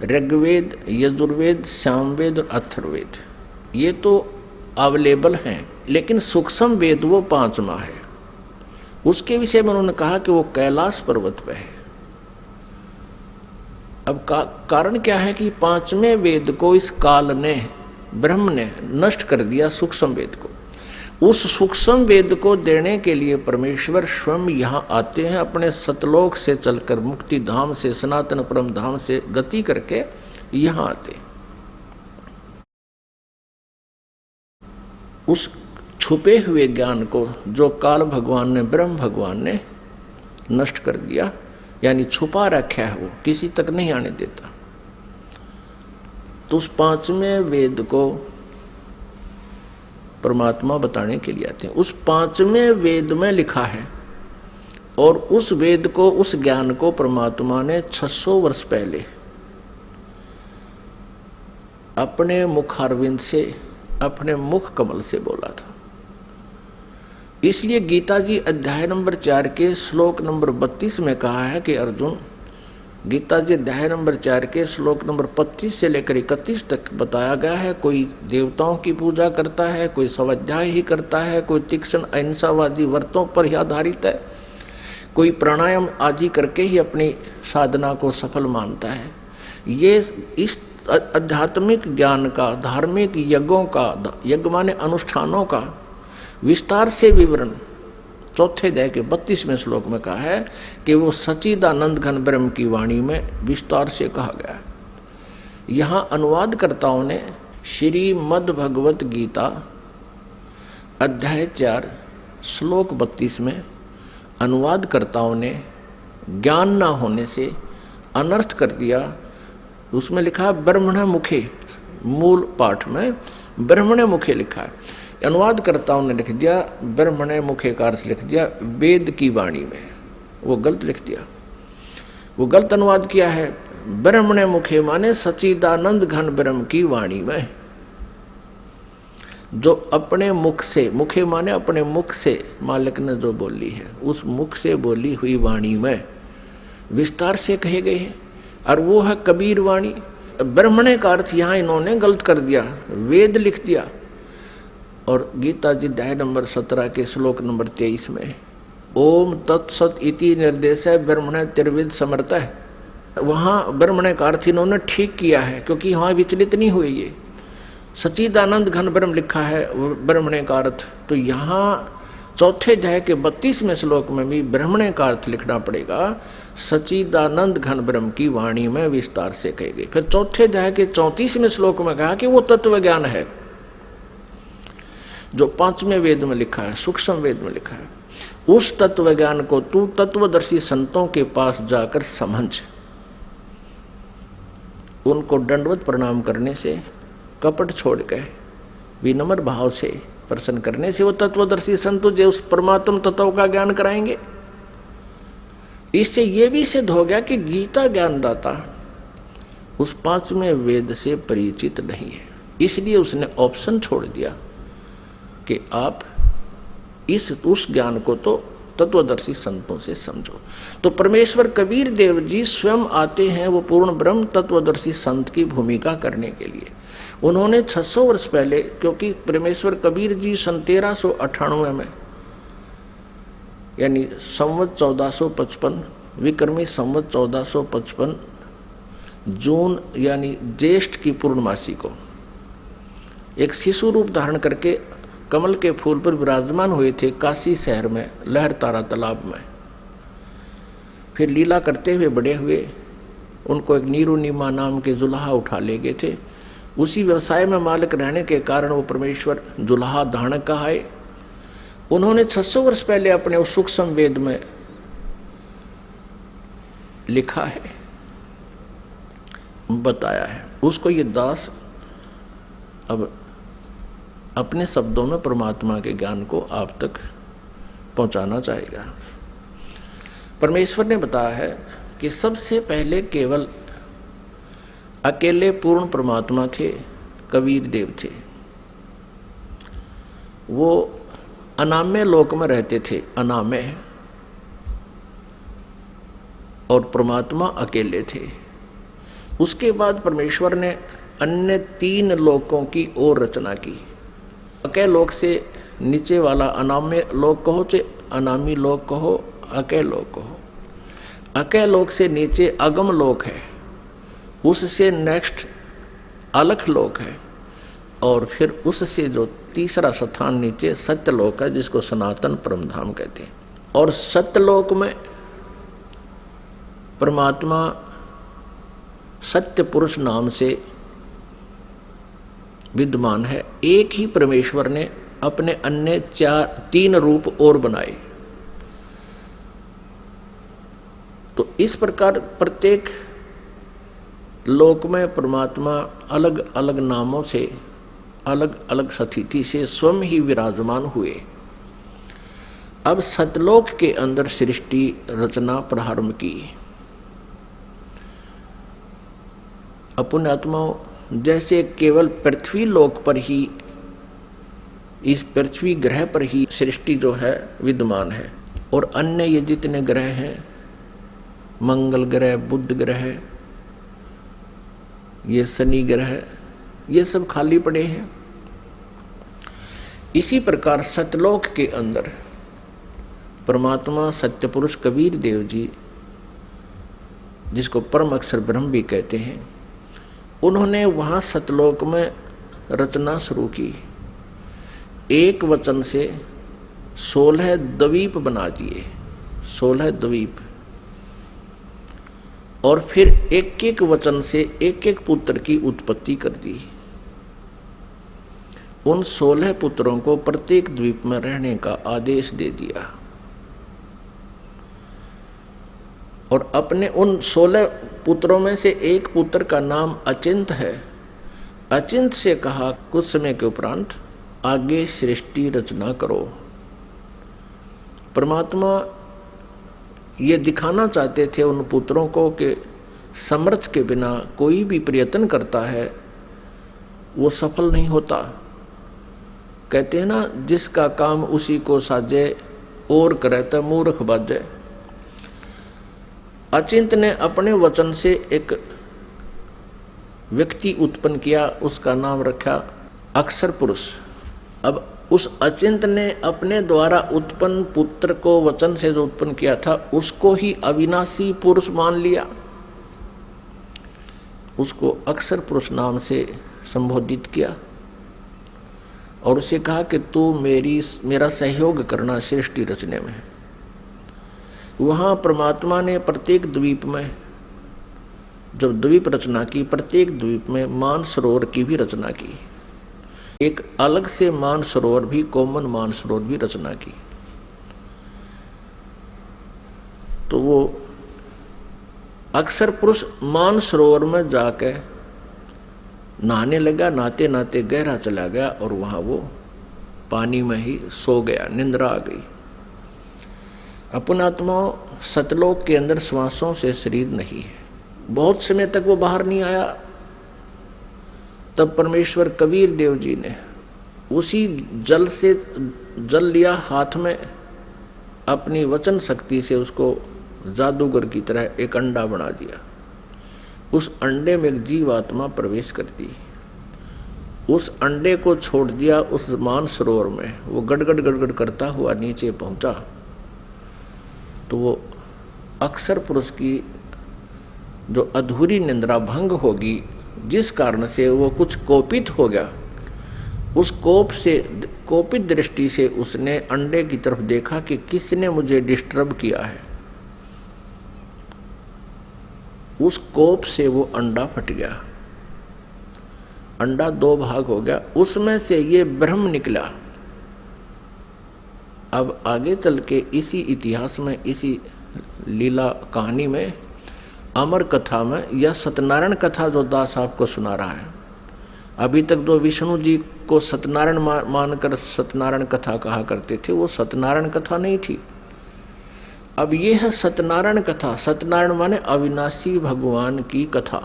ऋग्वेद, यजुर्वेद, सामवेद और अथर्ववेद, ये तो अवेलेबल हैं, लेकिन सूक्ष्म वेद वो 5वां है। उसके विषय में उन्होंने कहा कि वो कैलाश पर्वत पे है। अब कारण क्या है कि 5वें वेद को इस काल ने, ब्रह्म ने नष्ट कर दिया, सूक्ष्म वेद को। उस सूक्ष्म वेद को देने के लिए परमेश्वर स्वयं यहाँ आते हैं, अपने सतलोक से चलकर, मुक्ति धाम से, सनातन परम धाम से गति करके यहाँ आते। उस छुपे हुए ज्ञान को जो काल भगवान ने, ब्रह्म भगवान ने नष्ट कर दिया, यानी छुपा रखा है, वो किसी तक नहीं आने देता। तो उस 5वें वेद को परमात्मा बताने के लिए आते हैं। उस 5वें वेद में लिखा है, और उस वेद को, उस ज्ञान को परमात्मा ने 600 वर्ष पहले अपने मुखारविंद से, अपने मुख कमल से बोला था। इसलिए गीता जी अध्याय नंबर 4 के श्लोक नंबर 32 में कहा है कि अर्जुन, गीता जी अध्याय नंबर 4 के श्लोक नंबर 25 से लेकर 31 तक बताया गया है, कोई देवताओं की पूजा करता है, कोई स्वाध्याय ही करता है, कोई तीक्ष्ण अहिंसावादी व्रतों पर ही आधारित है, कोई प्राणायाम आदि करके ही अपनी साधना को सफल मानता है। ये इस आध्यात्मिक ज्ञान का, धार्मिक यज्ञों का, यज्ञ माने अनुष्ठानों का विस्तार से विवरण 4थे अध्याय के 32वें श्लोक में कहा है कि वो सच्चिदानंद घन ब्रह्म की वाणी में विस्तार से कहा गया है। यहाँ अनुवादकर्ताओं ने श्रीमद् भगवत गीता अध्याय 4 श्लोक 32 में अनुवादकर्ताओं ने ज्ञान ना होने से अनर्थ कर दिया। उसमें लिखा ब्रह्मण मुखे, मूल पाठ में ब्रह्मण मुखे लिखा है, अनुवादकर्ताओं ने लिख दिया ब्रह्मण मुखे का अर्थ लिख दिया वेद की वाणी में। वो गलत लिख दिया, वो गलत अनुवाद किया है। ब्रह्मण मुखे माने सच्चिदानंद घन ब्रह्म की वाणी में, जो अपने मुख से, मुखे माने अपने मुख से मालिक ने जो बोली है, उस मुख से बोली हुई वाणी में विस्तार से कहे गए हैं, और वो है कबीर वाणी। ब्रह्मणे का अर्थ यहाँ इन्होंने गलत कर दिया, वेद लिख दिया। और गीता जी अध्याय नंबर 17 के श्लोक नंबर 23 में ओम तत्सत इति निर्देश है ब्रह्मण त्रिविद समर्थ है, वहाँ ब्रह्मणे का अर्थ इन्होंने ठीक किया है, क्योंकि वहाँ विचलित नहीं हुए। ये सच्चिदानंद घन ब्रह्म लिखा है ब्रह्मणे का अर्थ, तो यहाँ चौथे अध्याय के 32वें श्लोक में भी ब्रह्मणे का अर्थ लिखना पड़ेगा सच्चिदानंद घन ब्रह्म की वाणी में विस्तार से कही गई। फिर चौथे अध्याय के 34वें श्लोक में कहा कि वो तत्व ज्ञान है जो 5वें वेद में लिखा है, सूक्ष्म वेद में लिखा है। उस तत्व ज्ञान को तू तत्वदर्शी संतों के पास जाकर समझ, उनको दंडवत प्रणाम करने से, कपट छोड़ के विनम्र भाव से प्रसन्न करने से वो तत्वदर्शी संत तुझे उस परमात्म तत्व का ज्ञान कराएंगे। इससे ये भी सिद्ध हो गया कि गीता ज्ञानदाता उस 5वें वेद से परिचित नहीं है, इसलिए उसने ऑप्शन छोड़ दिया कि आप उस ज्ञान को तो तत्वदर्शी संतों से समझो। तो परमेश्वर कबीर देव जी स्वयं आते हैं वो पूर्ण ब्रह्म तत्वदर्शी संत की भूमिका करने के लिए। उन्होंने 600 वर्ष पहले, क्योंकि परमेश्वर कबीर जी सन 1398 में यानी संवत 1455 विक्रमी संवत 1455 जून यानी ज्येष्ठ की पूर्णमासी को एक शिशु रूप धारण करके कमल के फूल पर विराजमान हुए थे काशी शहर में लहर तारा तालाब में। फिर लीला करते हुए बड़े हुए, उनको एक नीरुनिमा नाम के जुलाहा उठा ले गए थे। उसी व्यवसाय में मालिक रहने के कारण वो परमेश्वर जुलाहा धारणक कहाए। उन्होंने 600 वर्ष पहले अपने उस सूक्ष्म वेद में लिखा है, बताया है। उसको ये दास अब अपने शब्दों में परमात्मा के ज्ञान को आप तक पहुंचाना चाहेगा। परमेश्वर ने बताया है कि सबसे पहले केवल अकेले पूर्ण परमात्मा थे, कबीर देव थे। वो अनामय लोक में रहते थे, अनामय, और परमात्मा अकेले थे। उसके बाद परमेश्वर ने अन्य 3 लोकों की और रचना की। अकय लोक से नीचे वाला अनामय लोक कहो, चाहे अनामी लोक कहो, अकय लोक कहो। अकय लोक से नीचे अगम लोक है, उससे नेक्स्ट अलख लोक है, और फिर उससे जो तीसरा स्थान नीचे सत्यलोक है, जिसको सनातन परमधाम कहते हैं। और सत्यलोक में परमात्मा सत्य पुरुष नाम से विद्यमान है। एक ही परमेश्वर ने अपने अन्य 3 रूप और बनाए। तो इस प्रकार प्रत्येक लोक में परमात्मा अलग अलग नामों से, अलग अलग स्थिति से स्वयं ही विराजमान हुए। अब सतलोक के अंदर सृष्टि रचना प्रारंभ की। अपने आत्माओं, जैसे केवल पृथ्वी लोक पर ही, इस पृथ्वी ग्रह पर ही सृष्टि जो है विद्यमान है, और अन्य ये जितने ग्रह हैं, मंगल ग्रह, बुध ग्रह, ये शनि ग्रह, ये सब खाली पड़े हैं। इसी प्रकार सतलोक के अंदर परमात्मा सत्य पुरुष कबीर देव जी, जिसको परम अक्षर ब्रह्म भी कहते हैं, उन्होंने वहाँ सतलोक में रचना शुरू की। एक वचन से 16 द्वीप बना दिए, 16 द्वीप, और फिर एक एक वचन से एक एक पुत्र की उत्पत्ति कर दी। उन 16 पुत्रों को प्रत्येक द्वीप में रहने का आदेश दे दिया और अपने उन 16 पुत्रों में से एक पुत्र का नाम अचिंत है। अचिंत से कहा कुछ समय के उपरांत आगे सृष्टि रचना करो। परमात्मा ये दिखाना चाहते थे उन पुत्रों को कि समर्थ के बिना कोई भी प्रयत्न करता है वो सफल नहीं होता। कहते हैं ना, जिसका काम उसी को साजे और करे तो मूर्ख बाजे। अचिंत ने अपने वचन से एक व्यक्ति उत्पन्न किया, उसका नाम रखा अक्षर पुरुष। अब उस अचिंत ने अपने द्वारा उत्पन्न पुत्र को वचन से जो उत्पन्न किया था उसको ही अविनाशी पुरुष मान लिया, उसको अक्षर पुरुष नाम से संबोधित किया और उसे कहा कि तू मेरा सहयोग करना सृष्टि रचने में। वहाँ परमात्मा ने प्रत्येक द्वीप में जब द्वीप रचना की, प्रत्येक द्वीप में मानसरोवर की भी रचना की, एक अलग से मानसरोवर भी, कॉमन मानसरोवर भी रचना की। तो वो अक्षर पुरुष मानसरोवर में जाके नहाने लगा, नहाते नहाते गहरा चला गया और वहाँ वो पानी में ही सो गया, निंद्रा आ गई। अपनात्मा सतलोक के अंदर श्वासों से शरीर नहीं है। बहुत समय तक वो बाहर नहीं आया। तब परमेश्वर कबीर देव जी ने उसी जल से जल लिया हाथ में, अपनी वचन शक्ति से उसको जादूगर की तरह एक अंडा बना दिया। उस अंडे में एक जीवात्मा प्रवेश करती, उस अंडे को छोड़ दिया उस मानसरोवर में। वो गड़गड़ गड़गड़ करता हुआ नीचे पहुंचा तो वो अक्षर पुरुष की जो अधूरी निंद्रा भंग होगी, जिस कारण से वो कुछ कोपित हो गया, उस कोपित दृष्टि से उसने अंडे की तरफ देखा कि किसने मुझे डिस्टर्ब किया है। उस कोप से वो अंडा फट गया, अंडा 2 भाग हो गया, उसमें से ये ब्रह्म निकला। अब आगे चल के इसी इतिहास में, इसी लीला कहानी में, अमर कथा में या सत्यनारायण कथा जो दास आपको सुना रहा है, अभी तक जो विष्णु जी को सत्यनारायण मानकर सत्यनारायण कथा कहा करते थे, वो सत्यनारायण कथा नहीं थी। अब ये है सत्यनारायण कथा। सत्यनारायण माने अविनाशी भगवान की कथा।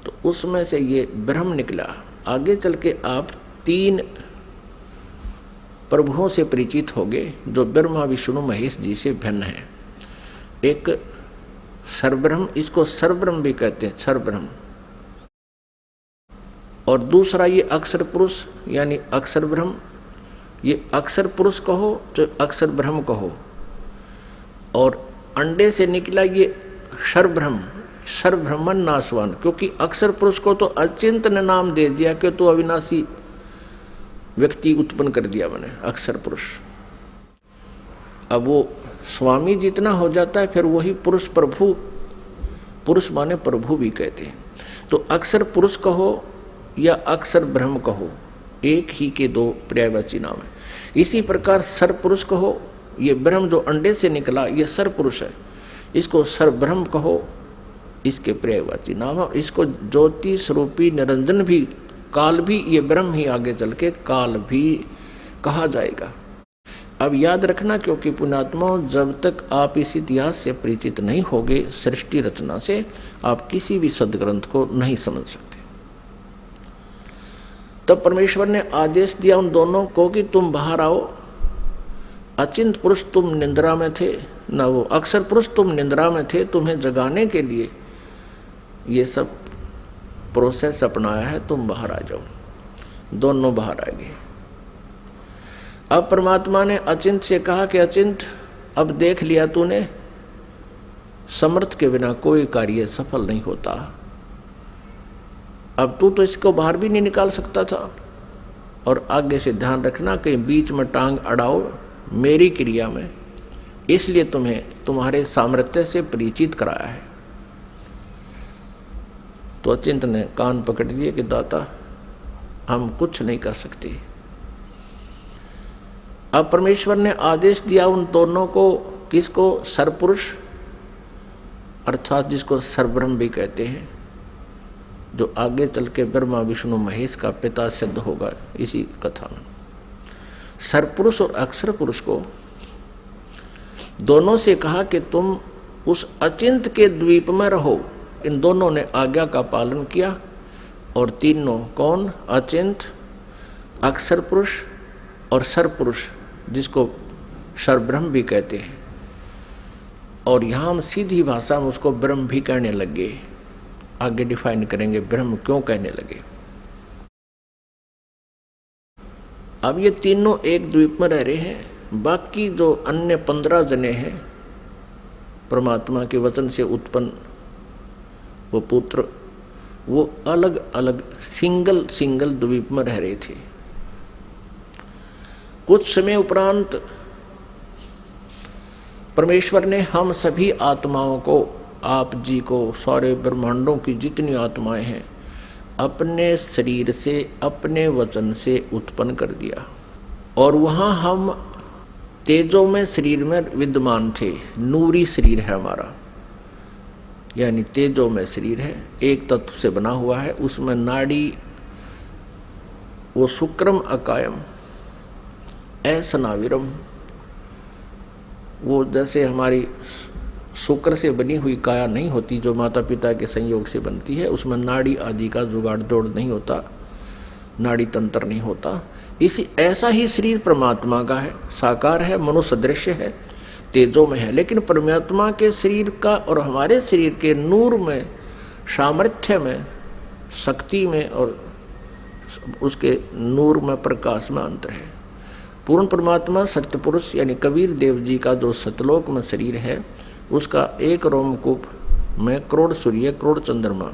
तो उसमें से ये ब्रह्म निकला। आगे चल के आप 3 प्रभुओं से परिचित होंगे जो ब्रह्मा विष्णु महेश जी से भिन्न है। एक सर्वब्रह्म, इसको सर्वब्रह्म भी कहते हैं, सर्वब्रह्म। और दूसरा ये अक्षर पुरुष यानी अक्षर ब्रह्म। ये अक्षर पुरुष कहो तो अक्षर ब्रह्म कहो। और अंडे से निकला ये सर्वब्रह्म, सर्वब्रह्मन नाशवान, क्योंकि अक्षर पुरुष को तो अचिंत ने नाम दे दिया कि तो अविनाशी व्यक्ति उत्पन्न कर दिया मैंने, अक्षर पुरुष। अब वो स्वामी जितना हो जाता है फिर वही पुरुष प्रभु, पुरुष माने प्रभु भी कहते हैं। तो अक्षर पुरुष कहो या अक्षर ब्रह्म कहो, एक ही के 2 पर्यायवाची नाम है। इसी प्रकार सर पुरुष कहो, ये ब्रह्म जो अंडे से निकला ये सर पुरुष है, इसको सर ब्रह्म कहो, इसके पर्यायवाची नाम है। इसको ज्योति स्वरूपी निरंजन भी, काल भी, ये ब्रह्म ही आगे चल के काल भी कहा जाएगा। अब याद रखना, क्योंकि पुण्यात्मा जब तक आप इस इतिहास से परिचित नहीं होगे, सृष्टि रचना से, आप किसी भी सदग्रंथ को नहीं समझ सकते। तब परमेश्वर ने आदेश दिया उन दोनों को कि तुम बाहर आओ। अचिंत पुरुष तुम निंद्रा में थे, न वो अक्षर पुरुष तुम निंद्रा में थे, तुम्हें जगाने के लिए ये सब प्रोसेस अपनाया है, तुम बाहर आ जाओ। दोनों बाहर आ गए। अब परमात्मा ने अचिंत से कहा कि अचिंत, अब देख लिया तूने, समर्थ के बिना कोई कार्य सफल नहीं होता। अब तू तो इसको बाहर भी नहीं निकाल सकता था। और आगे से ध्यान रखना कि बीच में टांग अड़ाओ मेरी क्रिया में, इसलिए तुम्हें तुम्हारे सामर्थ्य से परिचित कराया है। तो अचिंत ने कान पकड़ दिए कि दाता हम कुछ नहीं कर सकते। अब परमेश्वर ने आदेश दिया उन दोनों को, किसको? सरपुरुष अर्थात जिसको सरब्रह्म भी कहते हैं, जो आगे चल के ब्रह्मा विष्णु महेश का पिता सिद्ध होगा इसी कथा में। सरपुरुष और अक्षर पुरुष को दोनों से कहा कि तुम उस अचिंत के द्वीप में रहो। इन दोनों ने आज्ञा का पालन किया और तीनों कौन? अचिंत, अक्षर पुरुष और सरपुरुष, जिसको सरब्रह्म भी कहते हैं। और यहाँ हम सीधी भाषा में उसको ब्रह्म भी कहने लगे। आगे डिफाइन करेंगे ब्रह्म क्यों कहने लगे। अब ये तीनों एक द्वीप में रह रहे हैं। बाकी जो अन्य 15 जने हैं परमात्मा के वचन से उत्पन्न वो पुत्र, वो अलग अलग सिंगल द्वीप में रह रहे थे। कुछ समय उपरांत परमेश्वर ने हम सभी आत्माओं को, आप जी को, सारे ब्रह्मांडों की जितनी आत्माएं हैं, अपने शरीर से, अपने वचन से उत्पन्न कर दिया। और वहाँ हम तेजोमय शरीर में विद्यमान थे। नूरी शरीर है हमारा, यानी तेजोमय शरीर है, एक तत्व से बना हुआ है। उसमें नाड़ी वो शुक्रम अकायम असनाविरम, वो जैसे हमारी शुक्र से बनी हुई काया नहीं होती जो माता पिता के संयोग से बनती है, उसमें नाड़ी आदि का जुगाड़ जोड़ नहीं होता, नाड़ी तंत्र नहीं होता। इसी ऐसा ही शरीर परमात्मा का है, साकार है, मनुष्य दृश्य है, तेजों में है। लेकिन परमात्मा के शरीर का और हमारे शरीर के नूर में, सामर्थ्य में, शक्ति में और उसके नूर में, प्रकाश में अंतर है। पूर्ण परमात्मा सत्य पुरुष यानी कबीर देव जी का जो सतलोक में शरीर है, उसका एक रोमकूप में करोड़ सूर्य, करोड़ चंद्रमा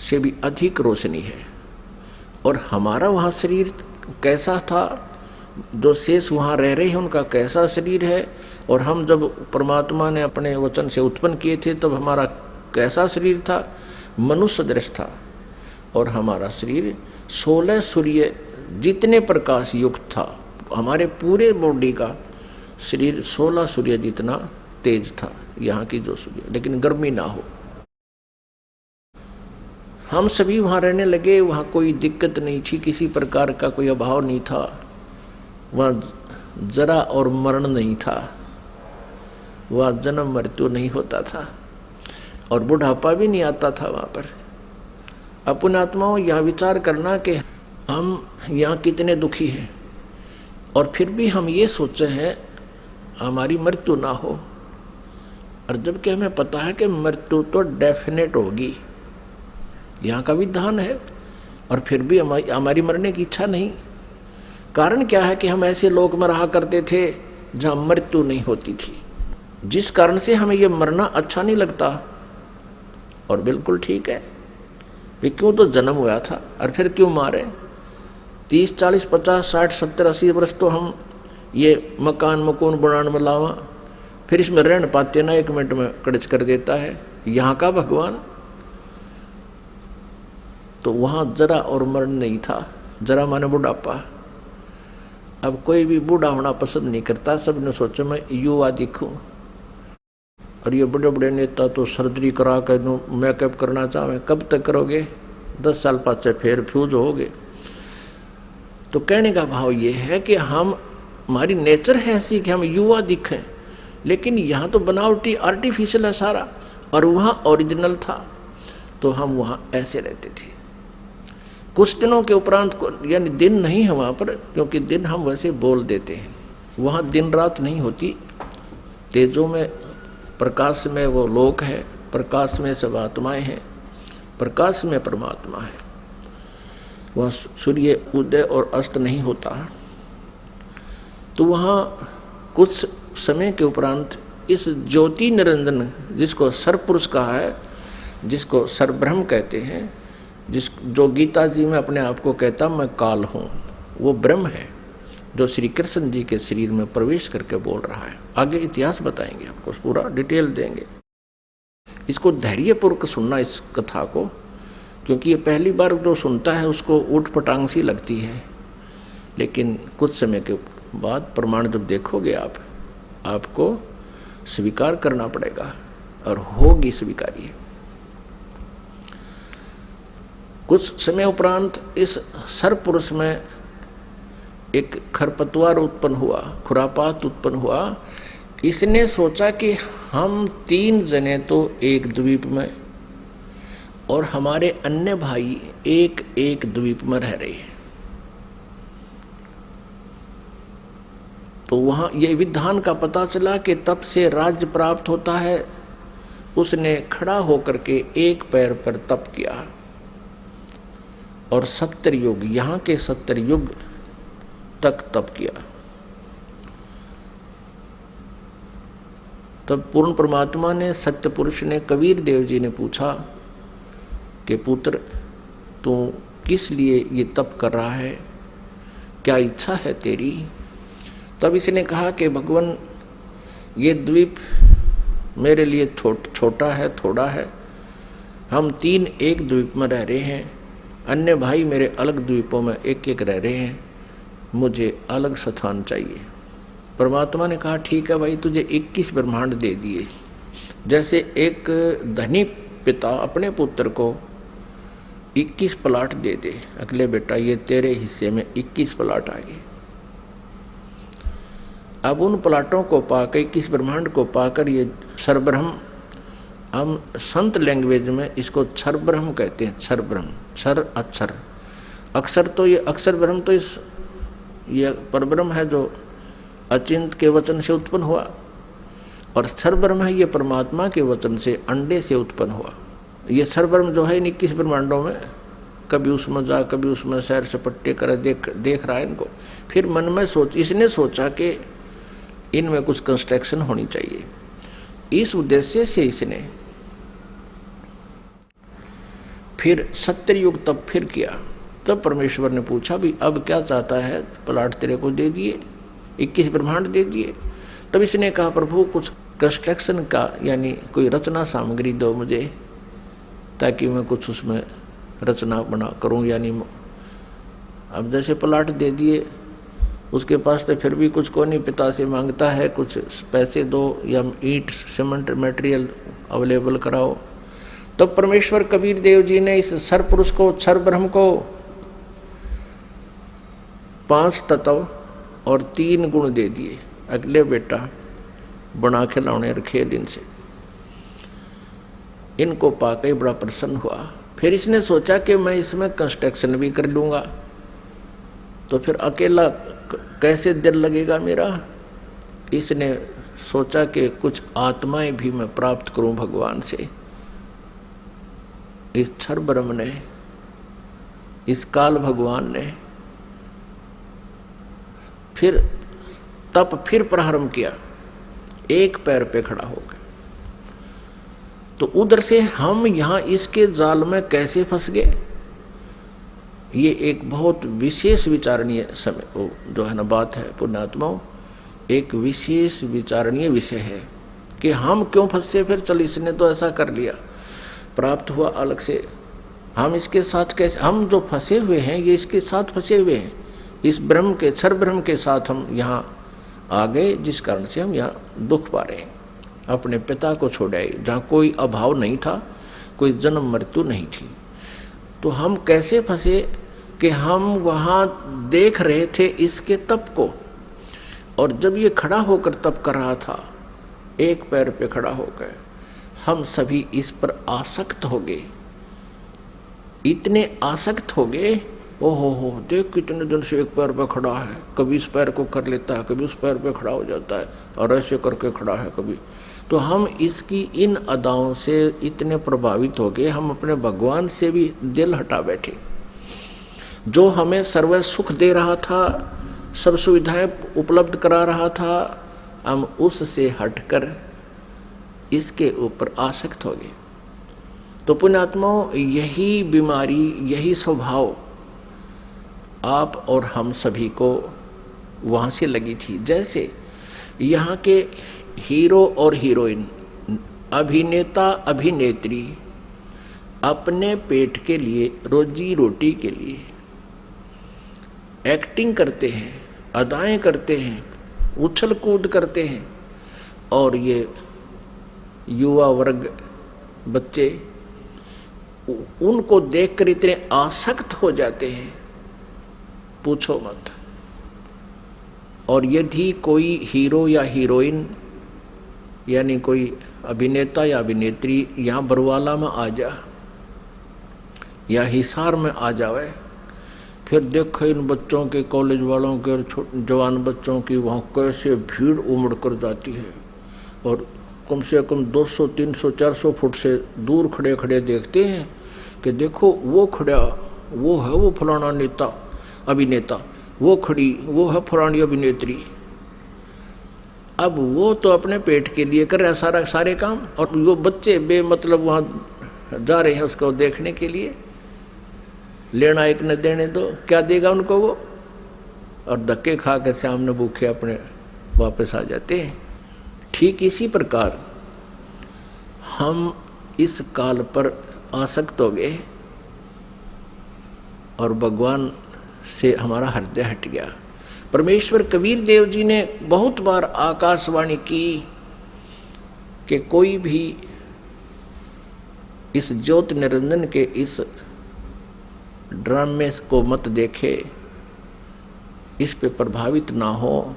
से भी अधिक रोशनी है। और हमारा वहाँ शरीर कैसा था, जो शेष वहाँ रह रहे हैं उनका कैसा शरीर है, और हम जब परमात्मा ने अपने वचन से उत्पन्न किए थे तब हमारा कैसा शरीर था, मनुष्य दृश्य था। और हमारा शरीर 16 सूर्य जितने प्रकाश युक्त था। हमारे पूरे बॉडी का शरीर 16 सूर्य जितना तेज था, यहाँ की जो सूर्य, लेकिन गर्मी ना हो। हम सभी वहाँ रहने लगे। वहाँ कोई दिक्कत नहीं थी, किसी प्रकार का कोई अभाव नहीं था। वहाँ जरा और मरण नहीं था, वहाँ जन्म मृत्यु नहीं होता था और बुढ़ापा भी नहीं आता था वहाँ पर। अपने आत्माओं यहाँ विचार करना कि हम यहाँ कितने दुखी हैं और फिर भी हम ये सोचे हैं हमारी मृत्यु ना हो, और जबकि हमें पता है कि मृत्यु तो डेफिनेट होगी, यहाँ का विधान है, और फिर भी हमारी मरने की इच्छा नहीं। कारण क्या है कि हम ऐसे लोक में रहा करते थे जहाँ मृत्यु नहीं होती थी, जिस कारण से हमें ये मरना अच्छा नहीं लगता। और बिल्कुल ठीक है, वे क्यों तो जन्म हुआ था और फिर क्यों मारे। 30, 40, 50, 60, 70, 80 वर्ष तो हम ये मकान मकून बनाने में लावा, फिर इसमें रहने पाते ना, 1 मिनट में कड़च कर देता है यहाँ का भगवान। तो वहाँ जरा और मरण नहीं था, जरा माने बुढ़ापा। अब कोई भी बूढ़ा होना पसंद नहीं करता, सबने सोचा मैं युवा दिखूं। और ये बड़े बड़े नेता तो सर्जरी करा कर मेकअप करना चाहे, कब तक करोगे? 10 साल पाछे फिर फ्यूज होगे। तो कहने का भाव ये है कि हमारी नेचर है ऐसी कि हम युवा दिखें, लेकिन यहाँ तो बनावटी आर्टिफिशियल है सारा, और वहाँ ओरिजिनल था, तो हम वहाँ ऐसे रहते थे। कुछ दिनों के उपरांत, यानी दिन नहीं है वहाँ पर, क्योंकि दिन हम वैसे बोल देते हैं, वहाँ दिन रात नहीं होती। तेजों में, प्रकाश में वो लोक है, प्रकाश में सब आत्माएं हैं, प्रकाश में परमात्मा है। वहाँ सूर्य उदय और अस्त नहीं होता। तो वहाँ कुछ समय के उपरांत इस ज्योति निरंजन, जिसको सरपुरुष कहा है, जिसको सरब्रह्म कहते हैं, जो गीता जी में अपने आप को कहता मैं काल हूँ, वो ब्रह्म है जो श्री कृष्ण जी के शरीर में प्रवेश करके बोल रहा है। आगे इतिहास बताएंगे, आपको पूरा डिटेल देंगे। इसको धैर्यपूर्वक सुनना, इस कथा को, क्योंकि ये पहली बार जो सुनता है उसको ऊट पटांग सी लगती है, लेकिन कुछ समय के बाद प्रमाण जब देखोगे आपको स्वीकार करना पड़ेगा और होगी स्वीकार्य। कुछ समय उपरांत इस सर्वपुरुष में एक खरपतवार उत्पन्न हुआ, खुरापात उत्पन्न हुआ। इसने सोचा कि हम 3 जने तो एक द्वीप में और हमारे अन्य भाई एक एक द्वीप में रह रहे हैं, तो वहां ये विधान का पता चला कि तब से राज्य प्राप्त होता है। उसने खड़ा होकर के एक पैर पर तप किया और 70 युग, यहाँ के 70 युग तक तप किया। तब पूर्ण परमात्मा ने, सत्य पुरुष ने, कबीर देव जी ने पूछा कि पुत्र तू किस लिए ये तप कर रहा है, क्या इच्छा है तेरी? तब इसने कहा कि भगवान ये द्वीप मेरे लिए छोटा है, थोड़ा है, हम 3 एक द्वीप में रह रहे हैं, अन्य भाई मेरे अलग द्वीपों में एक एक रह रहे हैं, मुझे अलग स्थान चाहिए। परमात्मा ने कहा ठीक है भाई, तुझे 21 ब्रह्मांड दे दिए। जैसे एक धनी पिता अपने पुत्र को 21 प्लाट दे दे, अगले बेटा ये तेरे हिस्से में 21 प्लाट आ गए। अब उन प्लाटों को पाकर, 21 ब्रह्मांड को पाकर, ये सर्वब्रह्म, हम संत लैंग्वेज में इसको क्षर ब्रह्म कहते हैं। क्षर ब्रह्म, क्षर अक्षर, अक्षर तो ये अक्षर ब्रह्म तो ये परब्रह्म है जो अचिंत के वचन से उत्पन्न हुआ, और क्षर ब्रह्म है ये परमात्मा के वचन से, अंडे से उत्पन्न हुआ। ये क्षर ब्रह्म जो है 21 ब्रह्मांडों में, कभी उसमें जा कभी उसमें सैर सपट्टे करे, देख रहा है इनको। फिर मन में इसने सोचा कि इनमें कुछ कंस्ट्रक्शन होनी चाहिए। इस उद्देश्य से इसने फिर 70 युग तब फिर किया। तब परमेश्वर ने पूछा भी अब क्या चाहता है? प्लाट तेरे को दे दिए, 21 ब्रह्मांड दे दिए। तब इसने कहा प्रभु कुछ कंस्ट्रक्शन का, यानी कोई रचना सामग्री दो मुझे, ताकि मैं कुछ उसमें रचना बना करूं। यानी अब जैसे प्लाट दे दिए, उसके पास तो फिर भी कुछ को नहीं, पिता से मांगता है कुछ पैसे दो या ईंट सीमेंट मटेरियल अवेलेबल कराओ। तो परमेश्वर कबीर देव जी ने इस सर्वपुरुष को, क्षर ब्रह्म को 5 तत्व और 3 गुण दे दिए। अगले बेटा बना खिलौने रखे इनसे, इनको पाके बड़ा प्रसन्न हुआ। फिर इसने सोचा कि मैं इसमें कंस्ट्रक्शन भी कर लूंगा, तो फिर अकेला कैसे दिल लगेगा मेरा। इसने सोचा कि कुछ आत्माएं भी मैं प्राप्त करूं भगवान से। इस क्षर ब्रह्म ने, इस काल भगवान ने फिर तप फिर प्रारंभ किया, एक पैर पे खड़ा हो गया। तो उधर से हम यहां इसके जाल में कैसे फंस गए, ये एक बहुत विशेष विचारणीय समय जो है ना बात है पुण्यात्माओं, एक विशेष विचारणीय विषय है कि हम क्यों फंसे। फिर चल इसने तो ऐसा कर लिया, प्राप्त हुआ अलग से, हम इसके साथ कैसे, हम जो फंसे हुए हैं ये इसके साथ फंसे हुए हैं, इस ब्रह्म के, क्षर ब्रह्म के साथ हम यहाँ आ गए, जिस कारण से हम यहाँ दुख पा रहे हैं। अपने पिता को छोड़ आए जहाँ कोई अभाव नहीं था, कोई जन्म मृत्यु नहीं थी। तो हम कैसे फंसे कि हम वहाँ देख रहे थे इसके तप को, और जब ये खड़ा होकर तप कर रहा था, एक पैर पे खड़ा होकर, हम सभी इस पर आसक्त हो गए। इतने आसक्त हो गए, ओहो हो, देख कितने दिन से एक पैर पे खड़ा है, कभी इस पैर को कर लेता है, कभी उस पैर पे खड़ा हो जाता है, और ऐसे करके खड़ा है कभी। तो हम इसकी इन अदाओं से इतने प्रभावित हो गए, हम अपने भगवान से भी दिल हटा बैठे। जो हमें सर्व सुख दे रहा था, सब सुविधाएं उपलब्ध करा रहा था, हम उससे हटकर इसके ऊपर आसक्त हो गए। तो पुण्यात्माओं, यही बीमारी, यही स्वभाव आप और हम सभी को वहाँ से लगी थी। जैसे यहाँ के हीरो और हीरोइन, अभिनेता अभिनेत्री, अपने पेट के लिए, रोजी रोटी के लिए एक्टिंग करते हैं, अदाएं करते हैं, उछल कूद करते हैं, और ये युवा वर्ग बच्चे उनको देखकर इतने आसक्त हो जाते हैं, पूछो मत। और यदि कोई हीरो या हीरोइन यानी कोई अभिनेता या अभिनेत्री यहाँ बरवाला में आ जा या हिसार में आ जावे, फिर देखो इन बच्चों के, कॉलेज वालों के और जवान बच्चों की वहाँ कैसे भीड़ उमड़ कर जाती है, और कम से कम 200, 300, 400 फुट से दूर खड़े खड़े देखते हैं कि देखो वो खड़ा, वो है वो फलाना नेता अभिनेता, वो खड़ी, वो है फलानी अभिनेत्री। अब वो तो अपने पेट के लिए कर रहा है सारे काम, और वो बच्चे बेमतलब वहाँ जा रहे हैं उसको देखने के लिए। लेना एक न देने दो, क्या देगा उनको वो, और धक्के खा के सामने भूखे अपने वापस आ जाते हैं। ठीक इसी प्रकार हम इस काल पर आसक्त हो गए और भगवान से हमारा हृदय हट गया। परमेश्वर कबीर देव जी ने बहुत बार आकाशवाणी की कि कोई भी इस ज्योति निरंजन के इस ड्रामे को मत देखे, इस पे प्रभावित ना हो,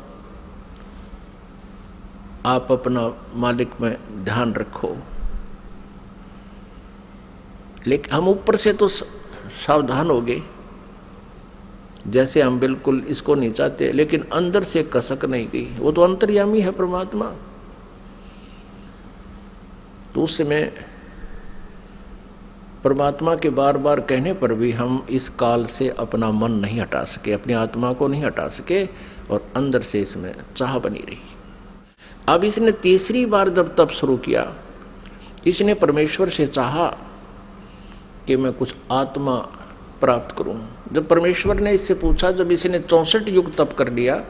आप अपना मालिक में ध्यान रखो। लेकिन हम ऊपर से तो सावधान हो गए, जैसे हम बिल्कुल इसको नहीं चाहते, लेकिन अंदर से कसक नहीं गई। वो तो अंतर्यामी है परमात्मा। तो उस समय परमात्मा के बार बार कहने पर भी हम इस काल से अपना मन नहीं हटा सके, अपनी आत्मा को नहीं हटा सके, और अंदर से इसमें चाह बनी रही। अब इसने तीसरी बार जब तप शुरू किया, इसने परमेश्वर से चाहा कि मैं कुछ आत्मा प्राप्त करूं। जब परमेश्वर ने इससे पूछा, जब इसने 64 युग तप कर लिया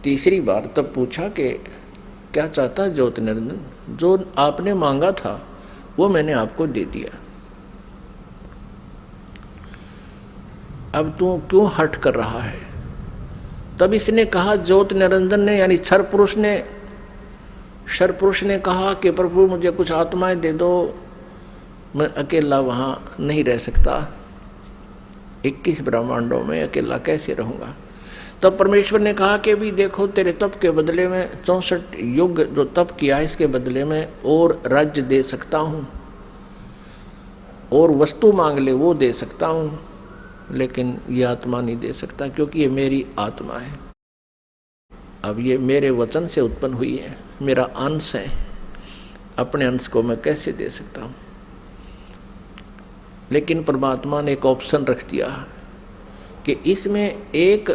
तीसरी बार, तब पूछा कि क्या चाहता है ज्योति निरंजन, जो आपने मांगा था वो मैंने आपको दे दिया, अब तू क्यों हट कर रहा है। तब इसने कहा, ज्योति निरंजन ने यानी क्षर पुरुष ने कहा कि प्रभु मुझे कुछ आत्माएं दे दो, मैं अकेला वहाँ नहीं रह सकता, 21 ब्रह्मांडों में अकेला कैसे रहूँगा। तब परमेश्वर ने कहा कि भी देखो, तेरे तप के बदले में 64 युग जो तप किया है, इसके बदले में और राज्य दे सकता हूँ, और वस्तु मांग ले वो दे सकता हूँ, लेकिन ये आत्मा नहीं दे सकता, क्योंकि ये मेरी आत्मा है। अब ये मेरे वचन से उत्पन्न हुई है, मेरा अंश है, अपने अंश को मैं कैसे दे सकता हूँ। लेकिन परमात्मा ने एक ऑप्शन रख दिया कि इसमें एक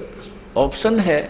ऑप्शन है